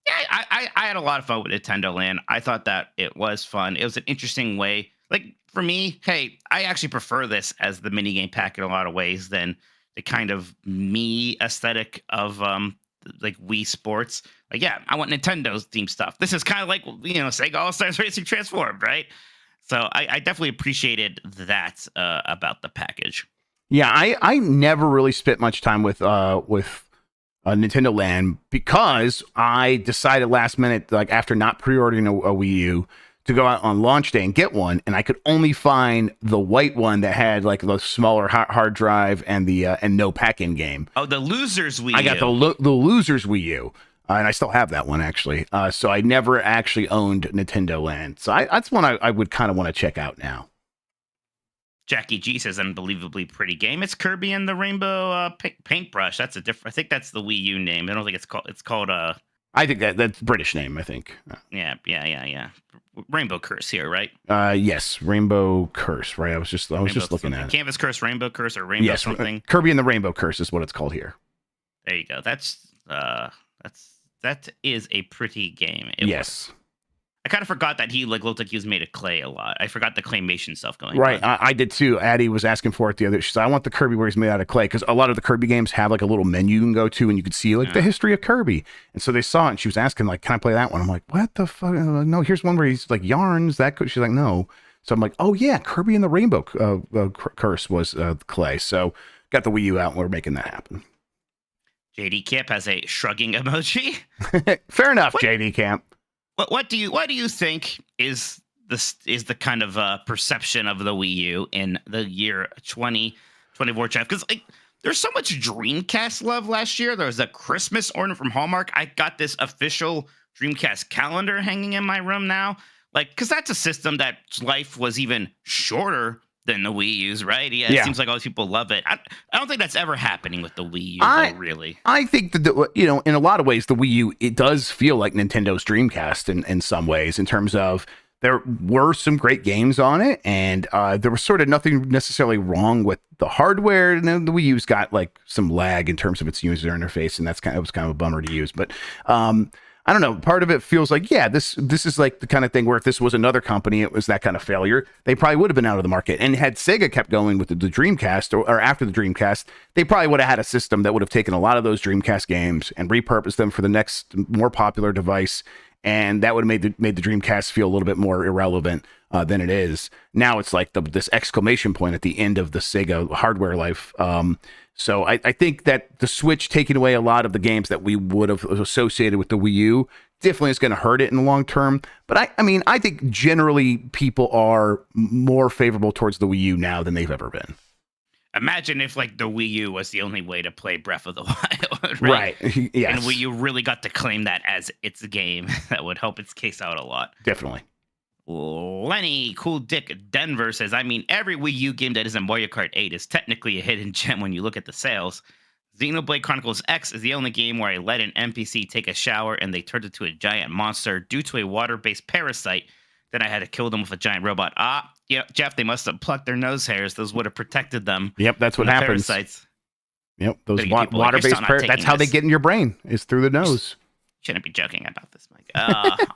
Yeah, I had a lot of fun with Nintendo Land. I thought that it was fun. It was an interesting way. Like, for me, hey, I actually prefer this as the minigame pack in a lot of ways than the kind of me aesthetic of like Wii Sports. Like, yeah, I want Nintendo's theme stuff. This is kind of like, Sega All-Stars Racing Transformed, right? So I definitely appreciated that about the package. Yeah, I never really spent much time with Nintendo Land because I decided last minute, like after not pre-ordering a Wii U, to go out on launch day and get one, and I could only find the white one that had like the smaller hard drive and the and no pack-in game. Oh, the losers Wii U. I got the losers Wii U. And I still have that one, actually. So I never actually owned Nintendo Land. So that's one I would kind of want to check out now. Jackie G says, unbelievably pretty game. It's Kirby and the Rainbow Paintbrush. That's a different. I think that's the Wii U name. I don't think it's called. I think that's British name. I think. Yeah. Rainbow Curse here, right? Yes, Rainbow Curse. Right. I was just looking at it. Canvas Curse, Rainbow Curse, or Rainbow something. Kirby and the Rainbow Curse is what it's called here. There you go. That is a pretty game. Yes. I kind of forgot that he looked like he was made of clay a lot. I forgot the claymation stuff going right. on. I did too. Addie was asking for it the other. She said, I want the Kirby where he's made out of clay, because a lot of the Kirby games have like a little menu you can go to and you can see like the history of Kirby. And so they saw it and she was asking like, can I play that one? I'm like, what the fuck? No, here's one where he's like yarns. She's like, no. So I'm like, oh yeah, Kirby and the Rainbow Curse was clay. So got the Wii U out and we're making that happen. JD Camp has a shrugging emoji. Fair enough, JD Camp. What do you think is the kind of perception of the Wii U in the year 2024, Jeff? Because there's so much Dreamcast love last year. There was a Christmas order from Hallmark. I got this official Dreamcast calendar hanging in my room now. Because that's a system that life was even shorter than the Wii U's, right? Yeah, it seems like all these people love it. I don't think that's ever happening with the Wii U, really. I think that, in a lot of ways, the Wii U, it does feel like Nintendo's Dreamcast in some ways, in terms of there were some great games on it, and there was sort of nothing necessarily wrong with the hardware. And then the Wii U's got like some lag in terms of its user interface, and it was kind of a bummer to use. But I don't know. Part of it feels like, this is like the kind of thing where if this was another company, it was that kind of failure, they probably would have been out of the market. And had Sega kept going with the Dreamcast or after the Dreamcast, they probably would have had a system that would have taken a lot of those Dreamcast games and repurposed them for the next more popular device. And that would have made the Dreamcast feel a little bit more irrelevant. than it is. Now it's like this exclamation point at the end of the Sega hardware life. So I think that the Switch taking away a lot of the games that we would have associated with the Wii U definitely is going to hurt it in the long term. But I think generally people are more favorable towards the Wii U now than they've ever been. Imagine if like the Wii U was the only way to play Breath of the Wild, right? Yes. And Wii U really got to claim that as its game. That would help its case out a lot. Definitely. Lenny Cool Dick Denver says, I mean, every Wii U game that isn't Mario Kart 8 is technically a hidden gem when you look at the sales. Xenoblade Chronicles X is the only game where I let an NPC take a shower and they turned into a giant monster due to a water-based parasite. Then I had to kill them with a giant robot. Yeah, Jeff, they must have plucked their nose hairs. Those would have protected them. Yep, that's what happens. Parasites. Yep, those water-based parasites. That's how they get in your brain, is through the nose. Shouldn't be joking about this, Mike.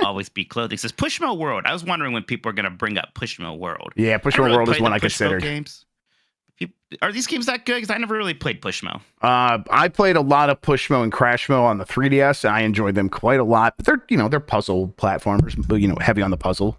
Always be clothing. It says Pushmo World. I was wondering when people are going to bring up Pushmo World. Yeah, Pushmo World is one I considered. Games. Are these games that good? Because I never really played Pushmo. I played a lot of Pushmo and Crashmo on the 3DS, and I enjoyed them quite a lot. But they're puzzle platformers, heavy on the puzzle.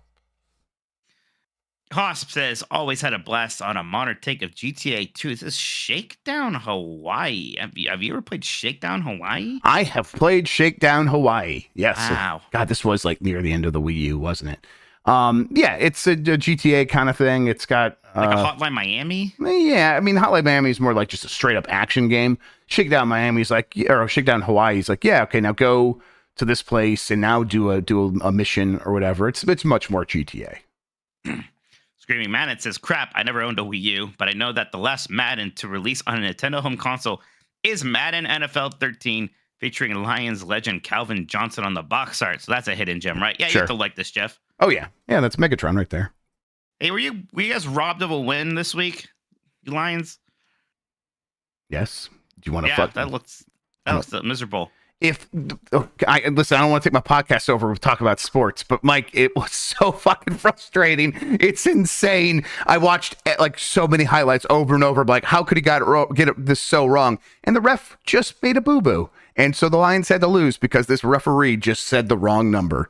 Hosp says, always had a blast on a modern take of GTA 2. This is Shakedown Hawaii. Have you ever played Shakedown Hawaii? I have played Shakedown Hawaii. Yes. Wow. God, this was like near the end of the Wii U, wasn't it? Yeah, it's a GTA kind of thing. It's got like a Hotline Miami. Yeah, I mean Hotline Miami is more like just a straight up action game. Shakedown Miami is like, or Shakedown Hawaii is like, yeah, okay, now go to this place and now do a mission or whatever. It's much more GTA. Screaming Madden says, crap, I never owned a Wii U, but I know that the last Madden to release on a Nintendo home console is Madden NFL 13, featuring Lions legend Calvin Johnson on the box art. So that's a hidden gem, right? Yeah, sure. You have to like this, Jeff. Oh, yeah. Yeah, that's Megatron right there. Hey, were you guys robbed of a win this week, you Lions? Yes. Do you want to fuck? That looks miserable. I don't want to take my podcast over and talk about sports, but Mike, it was so fucking frustrating. It's insane. I watched like so many highlights over and over. Like, how could he get this so wrong? And the ref just made a boo boo, and so the Lions had to lose because this referee just said the wrong number.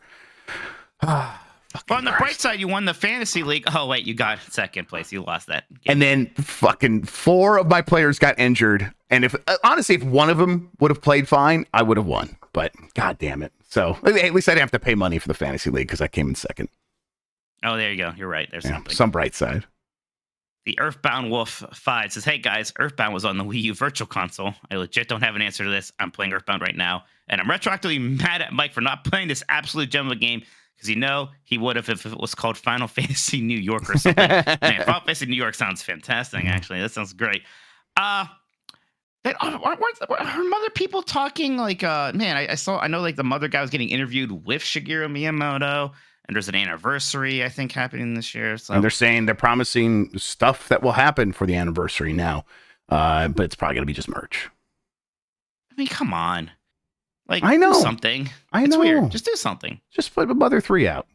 Well, on the bright side, you won the fantasy league. Oh wait, you got second place. You lost that game. And then fucking 4 of my players got injured. And if honestly, if one of them would have played fine, I would have won. But god damn it! So at least I didn't have to pay money for the fantasy league because I came in second. Oh, there you go. You're right. There's some bright side. The Earthbound Wolf 5 says, hey guys, Earthbound was on the Wii U Virtual Console. I legit don't have an answer to this. I'm playing Earthbound right now, and I'm retroactively mad at Mike for not playing this absolute gem of a game. Because he would have if it was called Final Fantasy New York or something. Man, Final Fantasy New York sounds fantastic, actually. That sounds great. Are mother people talking like, man, I know like the mother guy was getting interviewed with Shigeru Miyamoto, and there's an anniversary, I think, happening this year. So. And they're promising stuff that will happen for the anniversary now, but it's probably going to be just merch. I mean, come on. Like, I know do something. It's weird. Just do something. Just put Mother 3 out.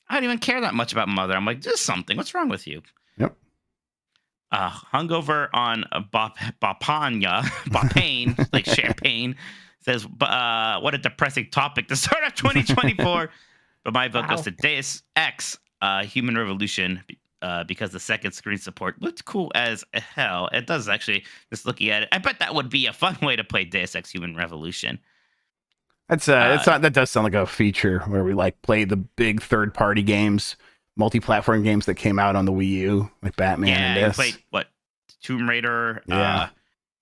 I don't even care that much about Mother. I'm like, do something. What's wrong with you? Yep. Hungover on Bapane, like champagne, says, what a depressing topic to start of 2024. But my vote goes to Deus Ex, Human Revolution, because the second screen support looked cool as hell. It does actually, just looking at it. I bet that would be a fun way to play Deus Ex Human Revolution. That does sound like a feature where we like play the big third-party games, multi-platform games that came out on the Wii U, like Batman. Yeah, and this. You played Tomb Raider,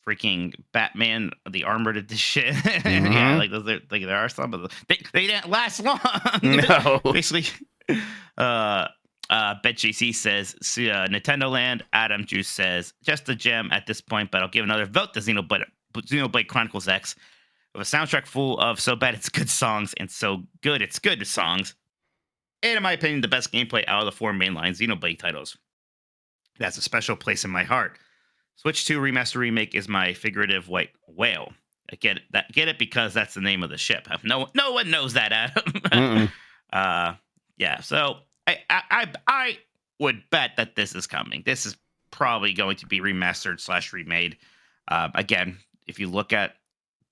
freaking Batman, the Armored Edition. Mm-hmm. Yeah, like those. There are some of them. They didn't last long. No, basically. BetJC says Nintendo Land. Adam Juice says just a gem at this point, but I'll give another vote to Xenoblade Chronicles X. With a soundtrack full of so bad it's good songs and so good it's good songs. And in my opinion, the best gameplay out of the 4 mainline Xenoblade titles. That's a special place in my heart. Switch 2 Remaster Remake is my figurative white whale. I get it because that's the name of the ship. No one knows that, Adam. Yeah, so I would bet that this is coming. This is probably going to be remastered / remade. Again, if you look at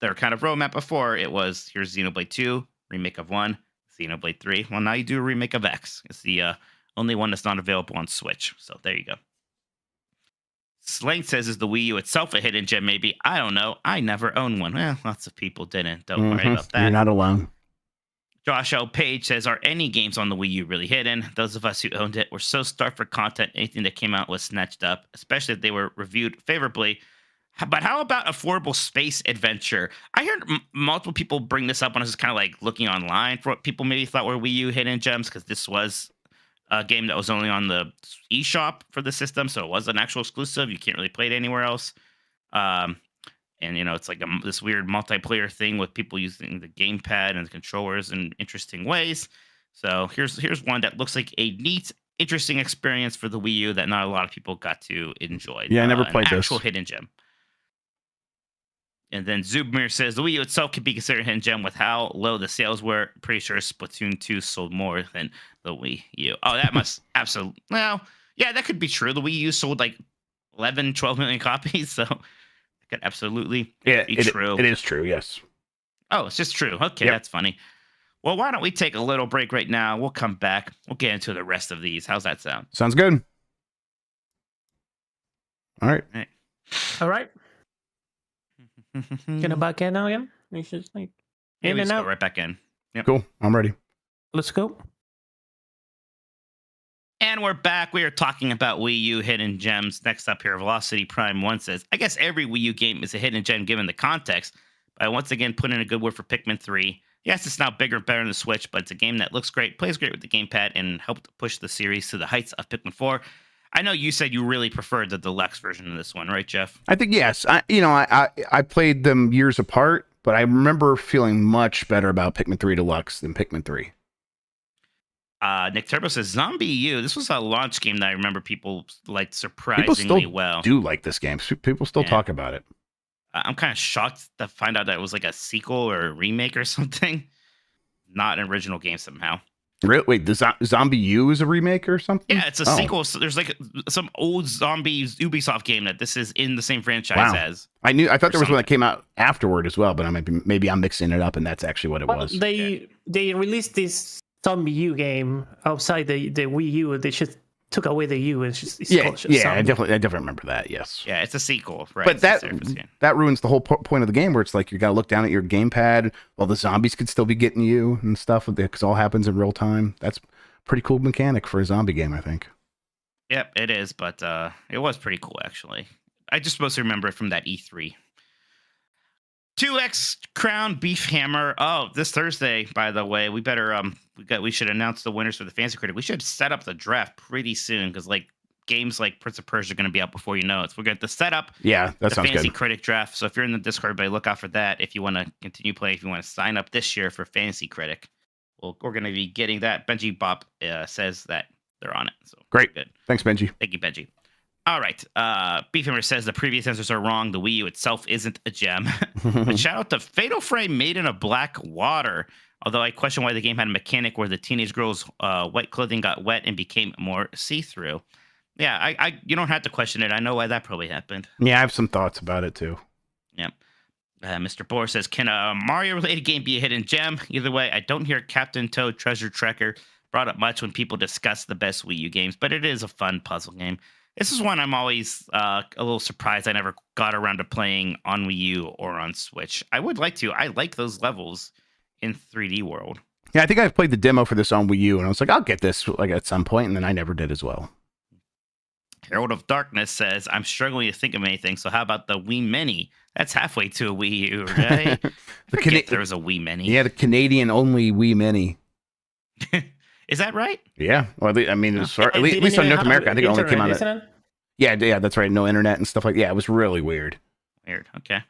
their kind of roadmap before, it was here's Xenoblade 2, remake of 1, Xenoblade 3. Well, now you do a remake of X. It's the Only one that's not available on Switch. So there you go. Slang says, is the Wii U itself a hidden gem? Maybe. I don't know. I never owned one. Well, lots of people didn't. Don't worry about that. You're not alone. Josh L. Page says, are any games on the Wii U really hidden? Those of us who owned it were so starved for content, anything that came out was snatched up, especially if they were reviewed favorably. But how about affordable space adventure? I heard multiple people bring this up when I was kind of like looking online for what people maybe thought were Wii U hidden gems, because this was a game that was only on the eShop for the system, so it was an actual exclusive. You can't really play it anywhere else. And it's like this weird multiplayer thing with people using the gamepad and the controllers in interesting ways. So here's one that looks like a neat, interesting experience for the Wii U that not a lot of people got to enjoy. Yeah, I never played an this. actual hidden gem. And then Zubmir says the Wii U itself could be considered a hidden gem with how low the sales were. Pretty sure Splatoon 2 sold more than the Wii U. Oh, that must absolutely. Well, yeah, that could be true. The Wii U sold like 11, 12 million copies. So it could absolutely be true. It is true, yes. Oh, it's just true. Okay, That's funny. Well, why don't we take a little break right now? We'll come back. We'll get into the rest of these. How's that sound? Sounds good. All right. All right. Gonna back in now again? We should like in and out. Go right back in. Yep. Cool. I'm ready. Let's go. And we're back. We are talking about Wii U hidden gems. Next up here, Velocity Prime 1 says, I guess every Wii U game is a hidden gem given the context. But I once again put in a good word for Pikmin 3. Yes, it's now bigger and better than the Switch, but it's a game that looks great, plays great with the gamepad, and helped push the series to the heights of Pikmin 4. I know you said you really preferred the deluxe version of this one, right, Jeff? I think yes. I played them years apart, but I remember feeling much better about Pikmin 3 Deluxe than Pikmin 3. Nick Turbo says Zombie U. This was a launch game that I remember people liked surprisingly People still well. do like this game. People still talk about it. I'm kind of shocked to find out that it was like a sequel or a remake or something. Not an original game somehow. Really? Wait, the Zombie U is a remake or something? Yeah, it's a sequel. So there's like some old zombies Ubisoft game that this is in the same franchise as. I thought there was one that came out afterward as well, but maybe I'm mixing it up, and that's actually what it was. They released this Zombie U game outside the Wii U. They just took away the U. It's just I definitely remember that. Yes. Yeah, it's a sequel, right? But that ruins the whole point of the game, where it's like you got to look down at your gamepad while the zombies could still be getting you and stuff, because it all happens in real time. That's a pretty cool mechanic for a zombie game, I think. Yep, it is, but it was pretty cool actually. I just mostly remember it from that E3. 2X Crown Beef Hammer. Oh, this Thursday, by the way, we better we should announce the winners for the Fancy Critic. We should set up the draft pretty soon, because like games like Prince of Persia are going to be out before you know it. So we're going to set up that the sounds Fancy good. Critic draft. So if you're in the Discord, everybody look out for that. If you want to continue playing, if you want to sign up this year for Fancy Critic, well, we're going to be getting that. Benji Bop says that they're on it. So great. Good. Thanks, Benji. Thank you, Benji. All right. Beefhammer says the previous answers are wrong. The Wii U itself isn't a gem. But shout out to Fatal Frame Made in a Black Water. Although I question why the game had a mechanic where the teenage girl's white clothing got wet and became more see-through. Yeah, you don't have to question it. I know why that probably happened. Yeah, I have some thoughts about it too. Yeah. Mr. Bohr says, can a Mario-related game be a hidden gem? Either way, I don't hear Captain Toad Treasure Tracker brought up much when people discuss the best Wii U games, but it is a fun puzzle game. This is one I'm always a little surprised I never got around to playing on Wii U or on Switch. I would like to. I like those levels in 3D World. Yeah, I think I've played the demo for this on Wii U, and I was like, I'll get this like at some point, and then I never did as well. Herald of Darkness says, I'm struggling to think of anything, so how about the Wii Mini? That's halfway to a Wii U, right? There was a Wii Mini. Yeah, the Canadian-only Wii Mini. Is that right? Yeah. Well, I mean, at least on North America, I think it only came out. Yeah, that's right. No internet and stuff like that. Yeah, it was really weird. Weird. Okay.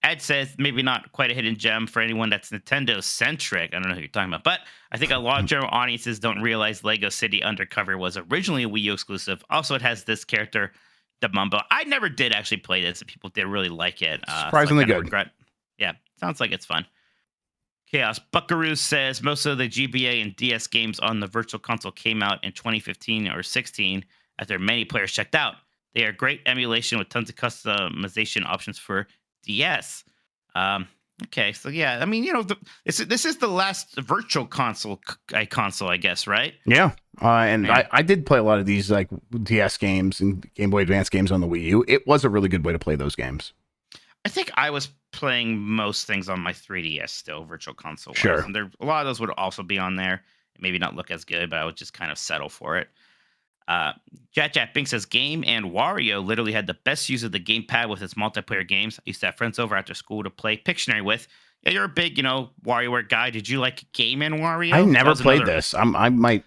Ed says maybe not quite a hidden gem for anyone that's Nintendo-centric. I don't know who you're talking about. But I think a lot of general audiences don't realize Lego City Undercover was originally a Wii U exclusive. Also, it has this character, the Mumbo. I never did actually play this. People did really like it. Surprisingly good. Yeah, sounds like it's fun. Chaos Buckaroo says most of the GBA and DS games on the Virtual Console came out in 2015 or 16 after many players checked out. They are great emulation with tons of customization options for DS. Okay, so yeah, I mean, this is the last Virtual Console, I guess, right? Yeah, And Man. I did play a lot of these like DS games and Game Boy Advance games on the Wii U. It was a really good way to play those games. I think I was playing most things on my 3DS still, Virtual Console. Sure. And a lot of those would also be on there. Maybe not look as good, but I would just kind of settle for it. Jat Bink says Game and Wario literally had the best use of the gamepad with its multiplayer games. I used to have friends over after school to play Pictionary with. Yeah, you're a big, WarioWare guy. Did you like Game and Wario? I never played this. I might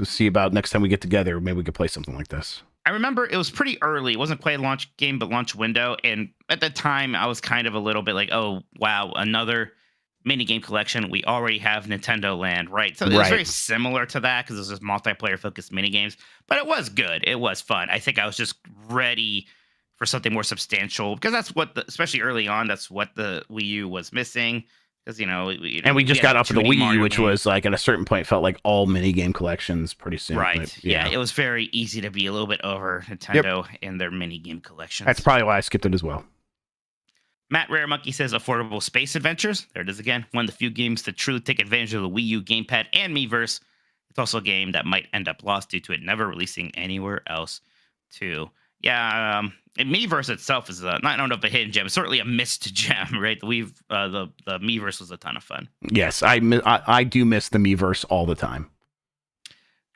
see about next time we get together. Maybe we could play something like this. I remember it was pretty early. It wasn't quite a launch game, but launch window. And at the time, I was kind of a little bit like, oh, wow, another mini game collection. We already have Nintendo Land, right? So it was very similar to that because it was just multiplayer focused mini games, but it was good. It was fun. I think I was just ready for something more substantial because that's what, especially early on, that's what the Wii U was missing. Because we just got off of the Wii U, which was like at a certain point felt like all mini game collections pretty soon. Right. But, yeah, it was very easy to be a little bit over Nintendo and their mini game collections. That's probably why I skipped it as well. Matt Rare Monkey says Affordable Space Adventures. There it is again. One of the few games to truly take advantage of the Wii U gamepad and Miiverse. It's also a game that might end up lost due to it never releasing anywhere else, too. Yeah, Miiverse itself is I don't know if a hidden gem. It's certainly a missed gem, right? The Miiverse was a ton of fun. Yes, I do miss the Miiverse all the time.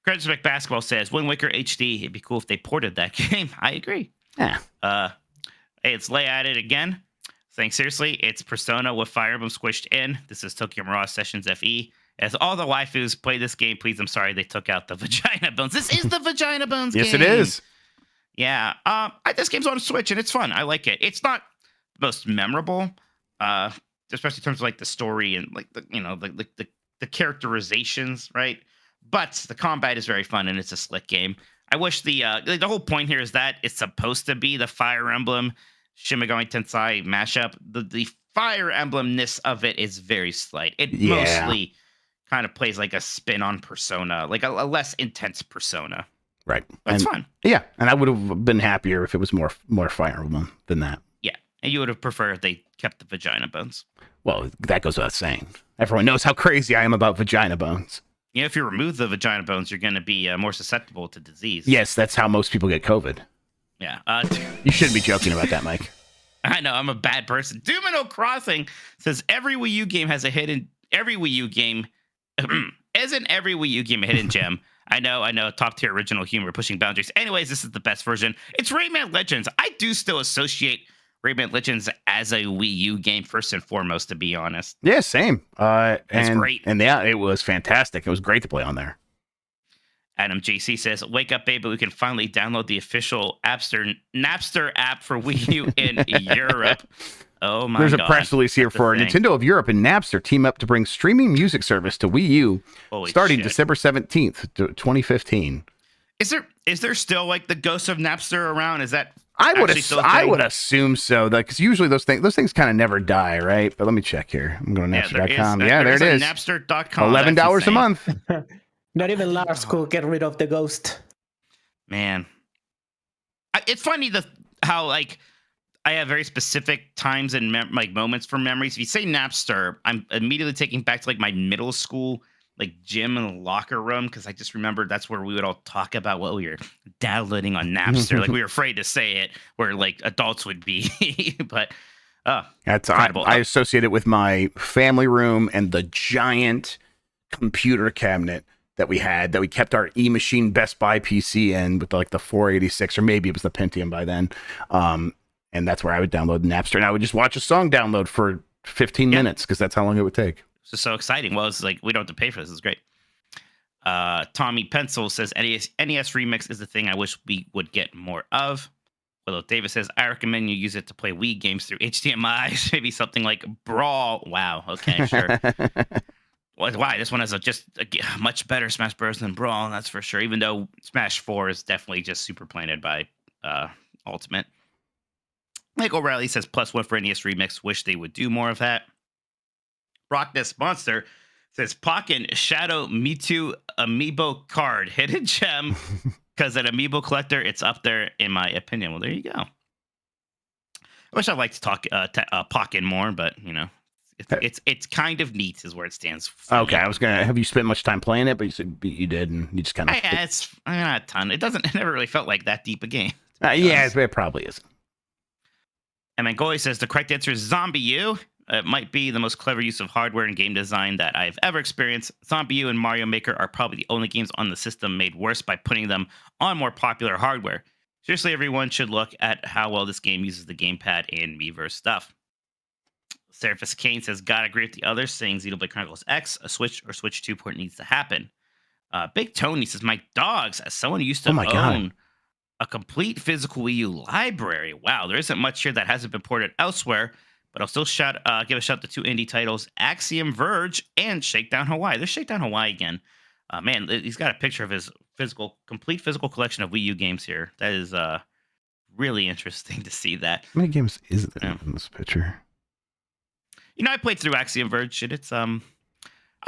Credits Basketball says Wind Waker HD. It'd be cool if they ported that game. I agree. Yeah. Hey, it's Lay at it again. Saying seriously, it's Persona with Fire Emblem squished in. This is Tokyo Mirage Sessions FE. As all the waifus play this game, please, I'm sorry they took out the vagina bones. This is the vagina bones game. Yes, it is. Yeah. This game's on Switch, and it's fun. I like it. It's not the most memorable, especially in terms of like the story and like the characterizations, right? But the combat is very fun, and it's a slick game. I wish the whole point here is that it's supposed to be the Fire Emblem Shin Megami Tensei mashup. The Fire Emblem-ness of it is very slight. It mostly kind of plays like a spin on Persona, like a less intense Persona. Right. But it's fun. Yeah, and I would have been happier if it was more Fire Emblem than that. Yeah, and you would have preferred if they kept the vagina bones. Well, that goes without saying. Everyone knows how crazy I am about vagina bones. If you remove the vagina bones, you're going to be more susceptible to disease. Yes, that's how most people get COVID. Yeah. You shouldn't be joking about that, Mike. I know, I'm a bad person. Domino Crossing says every Wii U game has a hidden... Every Wii U game... Isn't every Wii U game a hidden gem? I know, top tier original humor, pushing boundaries. Anyways, this is the best version. It's Rayman Legends. I do still associate Rayman Legends as a Wii U game first and foremost, to be honest. Yeah, same. It's great. And yeah, it was fantastic. It was great to play on there. Adam JC says, wake up, baby. We can finally download the official Napster app for Wii U in Europe. Oh my God. There's a press release here for Nintendo of Europe and Napster team up to bring streaming music service to Wii U starting December 17th, 2015. Is there still like the ghost of Napster around? Is that I would assume so, because usually those things kind of never die, right? But let me check here. I'm going to Napster.com. Yeah, there it is. Napster.com. $11 a month. Not even Lars could get rid of the ghost. Man, it's funny how like I have very specific times and moments for memories. If you say Napster, I'm immediately taking back to like my middle school like gym in the locker room, because I just remember that's where we would all talk about what we were downloading on Napster. Like we were afraid to say it, where like adults would be. But that's incredible. I associate it with my family room and the giant computer cabinet that we kept our E-Machine Best Buy PC in with like the 486, or maybe it was the Pentium by then. And that's where I would download Napster, and I would just watch a song download for 15 minutes because that's how long it would take. It's just so exciting. Well, it's like we don't have to pay for this. It's great. Tommy Pencil says NES Remix is the thing I wish we would get more of. Willow Davis says, I recommend you use it to play Wii games through HDMI. Maybe something like Brawl. Wow. Okay, sure. Why? This one has a much better Smash Bros. Than Brawl, that's for sure. Even though Smash 4 is definitely just super planted by Ultimate. Mike O'Reilly says, +1 for NES Remix. Wish they would do more of that. Rockness Monster says, Pokken Shadow Mewtwo Amiibo card. Hidden gem. Because an Amiibo collector, it's up there, in my opinion. Well, there you go. I wish I'd like to talk Pokken more, but, It's kind of neat is where it stands for. Okay, I was gonna have you spent much time playing it, but you said you did, and you just kind of. Yeah, it's not a ton. It never really felt like that deep a game. Yeah, it probably isn't. And Mangoy says the correct answer is Zombie U. It might be the most clever use of hardware and game design that I've ever experienced. Zombie U and Mario Maker are probably the only games on the system made worse by putting them on more popular hardware. Seriously, everyone should look at how well this game uses the gamepad and Miiverse stuff. Seraphis Kane says, gotta agree with the others, saying Xenoblade Chronicles X, a Switch or Switch 2 port needs to happen. Big Tony says, my dogs, as someone who used to own a complete physical Wii U library. Wow, there isn't much here that hasn't been ported elsewhere, but I'll still give a shout to 2 indie titles, Axiom Verge and Shakedown Hawaii. There's Shakedown Hawaii again. Man, he's got a picture of his complete physical collection of Wii U games here. That is really interesting to see that. How many games is there in this picture? You know, I played through Axiom Verge, and it's I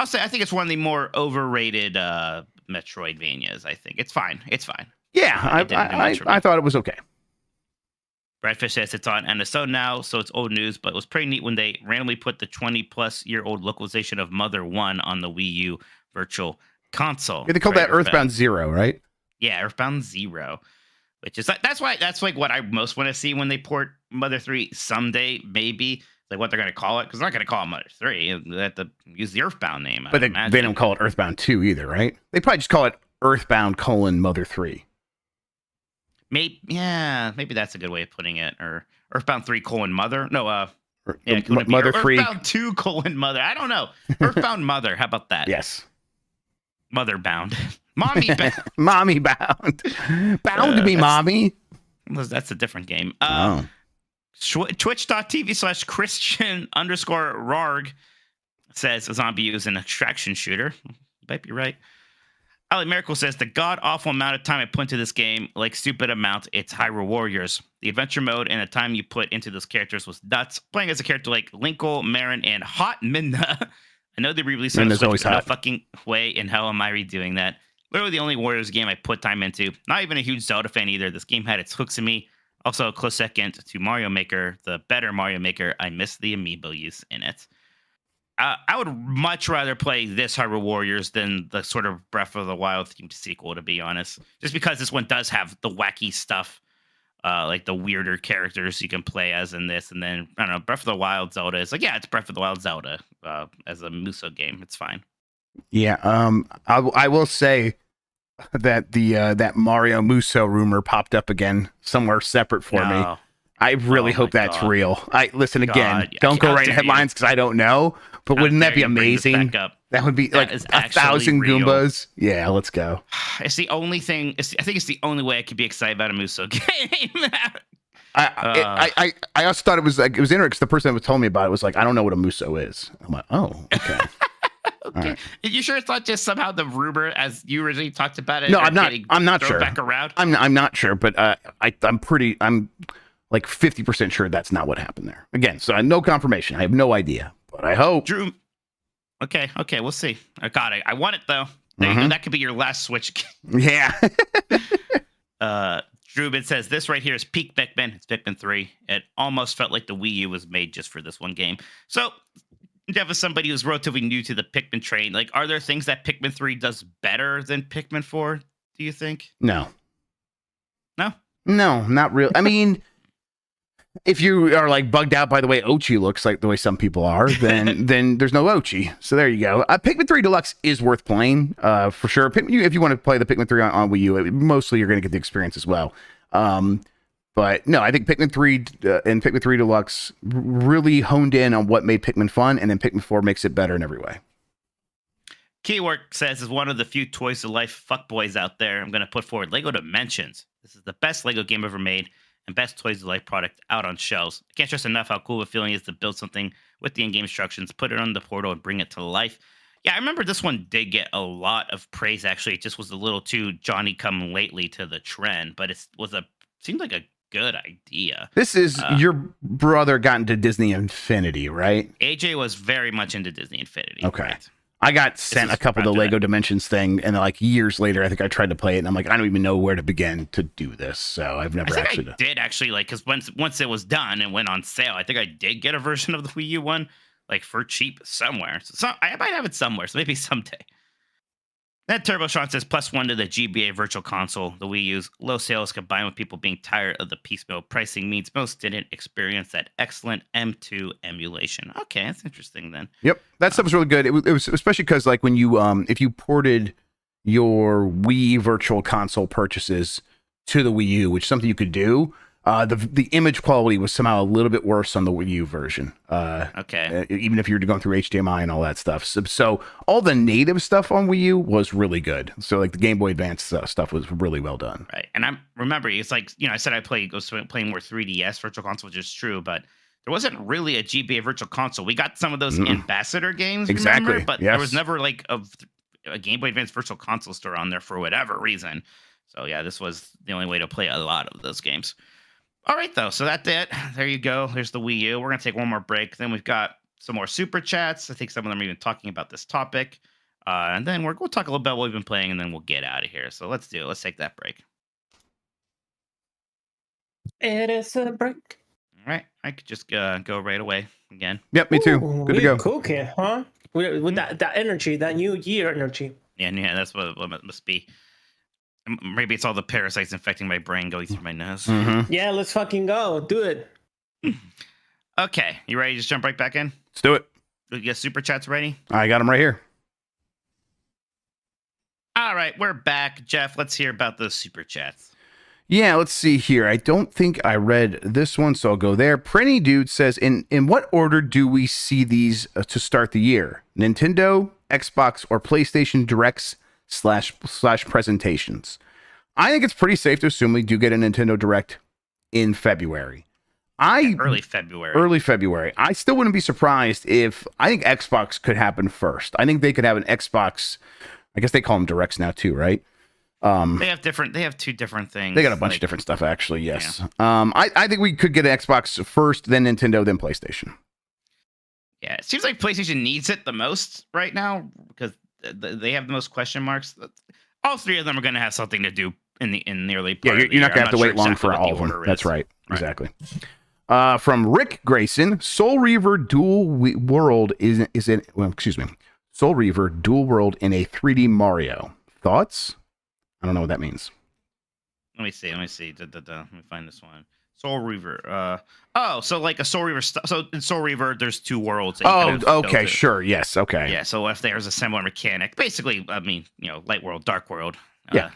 think it's one of the more overrated Metroidvanias. I think it's fine. It's fine. Yeah, I thought it was okay. Bradfish says it's on NSO now, so it's old news, but it was pretty neat when they randomly put the 20-plus-year-old localization of Mother 1 on the Wii U Virtual Console. Yeah, they called that Earthbound Zero, right? Yeah, Earthbound Zero, which is that's like what I most want to see when they port Mother 3 someday, maybe. Like what they're going to call it, because they're not going to call it Mother 3. They have to use the Earthbound name. But they don't call it Earthbound 2 either, right? They probably just call it Earthbound : Mother 3. Maybe that's a good way of putting it. Or Earthbound 3 : Mother. No, Mother 3. Earthbound 2 : Mother. I don't know. Earthbound Mother. How about that? Yes. Motherbound. Mommy bound. Mommy bound. Bound to me, mommy. That's a different game. Twitch.tv/Christian_Rarg says Zombie U is an extraction shooter. You might be right. Ali Miracle says the god-awful amount of time I put into this game, like stupid amount, it's Hyrule Warriors. The adventure mode and the time you put into those characters was nuts. Playing as a character like Linkle, Marin, and Hot Minna. I know they re-released on Switch, always but no hot. Fucking way in hell am I redoing that. Literally the only Warriors game I put time into. Not even a huge Zelda fan either. This game had its hooks in me. Also, a close second to Mario Maker, the better Mario Maker. I miss the amiibo use in it. I would much rather play this Hyrule Warriors than the sort of Breath of the Wild themed sequel, to be honest. Just because this one does have the wacky stuff, like the weirder characters you can play as in this. And then, I don't know, Breath of the Wild Zelda is like, yeah, it's Breath of the Wild Zelda as a Muso game. It's fine. Yeah, I will say that that Mario Muso rumor popped up again somewhere separate for me. I really hope that's real. Listen again. Don't go writing headlines because I don't know. But wouldn't that be amazing? That would be like 1,000 Goombas. Yeah, let's go. It's the only thing. I think it's the only way I could be excited about a Muso game. I also thought it was interesting because the person that told me about it was like, I don't know what a Muso is. I'm like, oh, okay. Okay. Right. Are you sure it's not just somehow the rumor as you originally talked about it? No, I'm not sure. Back around. I'm not sure, but I'm like 50% sure that's not what happened there. Again, so no confirmation. I have no idea, but I hope. Drew. Okay, we'll see. I got it. I want it though. There you go. That could be your last Switch game. Yeah. Drubin says this right here is peak Pikmin. It's Pikmin 3. It almost felt like the Wii U was made just for this one game. So, Jeff, as somebody who's relatively new to the Pikmin train, like, are there things that Pikmin 3 does better than Pikmin 4? Do you think? No. No, not really. I mean, if you are like bugged out by the way Ochi looks, like the way some people are, then there's no Ochi. So there you go. Pikmin 3 Deluxe is worth playing, for sure. If you want to play the Pikmin 3 on Wii U, mostly you're going to get the experience as well. But no, I think Pikmin 3 and Pikmin 3 Deluxe really honed in on what made Pikmin fun, and then Pikmin 4 makes it better in every way. Keywork says, as one of the few Toys to Life fuckboys out there, I'm going to put forward Lego Dimensions. This is the best Lego game ever made and best Toys to Life product out on shelves. I can't stress enough how cool of a feeling it is to build something with the in-game instructions, put it on the portal, and bring it to life. Yeah, I remember this one did get a lot of praise, actually. It just was a little too Johnny-come-lately to the trend, but seemed like a good idea. This is your brother got into Disney Infinity, right? AJ was very much into Disney Infinity. Okay. Right? I got sent a couple of the Lego Dimensions thing, and like years later, I think I tried to play it, and I'm like, I don't even know where to begin to do this. So I've never I did actually, like, because once it was done and went on sale, I think I did get a version of the Wii U one. like for cheap somewhere. So I might have it somewhere. So maybe someday. That Turbo Sean says +1 to the GBA Virtual Console. The Wii U's low sales combined with people being tired of the piecemeal pricing means most didn't experience that excellent M2 emulation. Okay, that's interesting then. Yep, that stuff was really good. It was especially because like when you if you ported your Wii Virtual Console purchases to the Wii U, which is something you could do, the image quality was somehow a little bit worse on the Wii U version. Okay. Even if you were going through HDMI and all that stuff. So all the native stuff on Wii U was really good. So like the Game Boy Advance stuff was really well done. Right. And I'm remember it's like, I said I was playing more 3DS Virtual Console, which is true, but there wasn't really a GBA Virtual Console. We got some of those Ambassador games, exactly, remember? But yes. there was never like a Game Boy Advance Virtual Console store on there for whatever reason. So yeah, this was the only way to play a lot of those games. All right, though. So that's it. There you go. There's the Wii U. We're going to take one more break. Then we've got some more super chats. I think some of them are even talking about this topic. And then we'll talk a little about what we've been playing, and then we'll get out of here. So let's do it. Let's take that break. It is a break. All right. I could just go right away again. Yep, me too. Ooh, Good to go. Cool kid, huh? With that energy, that new year energy. Yeah, that's what it must be. Maybe it's all the parasites infecting my brain going through my nose. Mm-hmm. Yeah, let's fucking go. Do it. Okay. You ready to just jump right back in? Let's do it. You got super chats ready? I got them right here. All right. We're back. Jeff, let's hear about those super chats. Yeah, let's see here. I don't think I read this one, so I'll go there. Prenny Dude says, in what order do we see these to start the year? Nintendo, Xbox, or PlayStation Directs slash presentations? I think it's pretty safe to assume we do get a Nintendo Direct in February. Early February. I still wouldn't be surprised if, I think Xbox could happen first. I think they could have an Xbox, I guess they call them Directs now too, right? They have two different things. They got a bunch of different stuff, actually, yes. Yeah. I think we could get an Xbox first, then Nintendo, then PlayStation. Yeah, it seems like PlayStation needs it the most right now because they have the most question marks. All three of them are going to have something to do in the early part. Yeah, you're not going to have to wait long for all of them. That's right. Exactly. From Rick Grayson, Soul Reaver Dual World Soul Reaver Dual World in a 3D Mario. Thoughts? I don't know what that means. Let me see. Let me find this one. Soul Reaver. So like a Soul Reaver. So in Soul Reaver, there's two worlds. Okay, sure. Yes. Okay. Yeah. So if there's a similar mechanic, basically, I mean, Light World, Dark World. Yeah.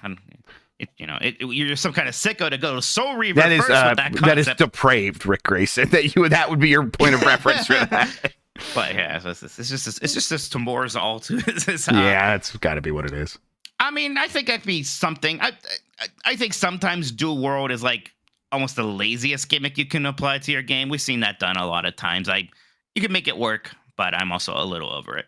You're some kind of sicko to go to Soul Reaver. That is first with that that is depraved, Rick Grayson. That would be your point of reference for that. But yeah, it's just this Tambour's all to this. Yeah, that's got to be what it is. I mean, I think that'd be something. I think sometimes Dual World is like almost the laziest gimmick you can apply to your game. We've seen that done a lot of times. You can make it work, but I'm also a little over it.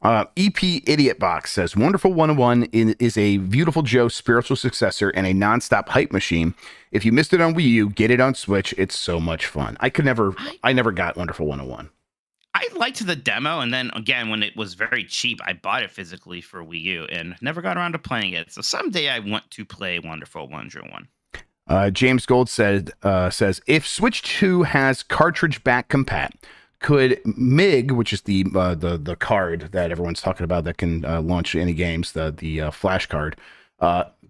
EP Idiot Box says, Wonderful 101 is a Beautiful Joe spiritual successor and a nonstop hype machine. If you missed it on Wii U, get it on Switch. It's so much fun. I never got Wonderful 101. I liked the demo, and then again, when it was very cheap, I bought it physically for Wii U and never got around to playing it. So someday I want to play Wonderful 101. James Gold says, if Switch 2 has cartridge back compat, could MIG, which is the card that everyone's talking about that can launch any games, the flash card,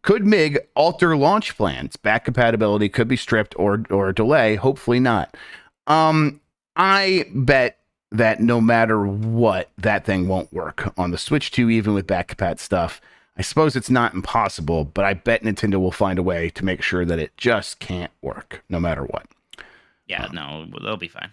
could MIG alter launch plans? Back compatibility could be stripped or delay. Hopefully not. I bet that no matter what, that thing won't work on the Switch 2, even with back compat stuff. I suppose it's not impossible, but I bet Nintendo will find a way to make sure that it just can't work, no matter what. Yeah, no, they'll be fine.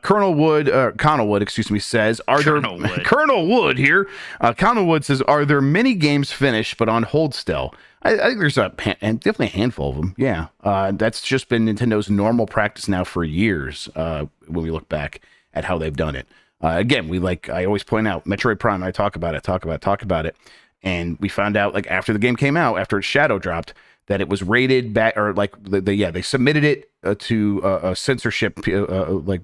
Connell Wood, says, Colonel Wood here. Connell Wood says, are there many games finished but on hold still? I think there's definitely a handful of them. Yeah, that's just been Nintendo's normal practice now for years. When we look back at how they've done it, again, I always point out Metroid Prime. I talk about it, and we found out like after the game came out, after its shadow dropped, that it was rated back, or like they submitted it to censorship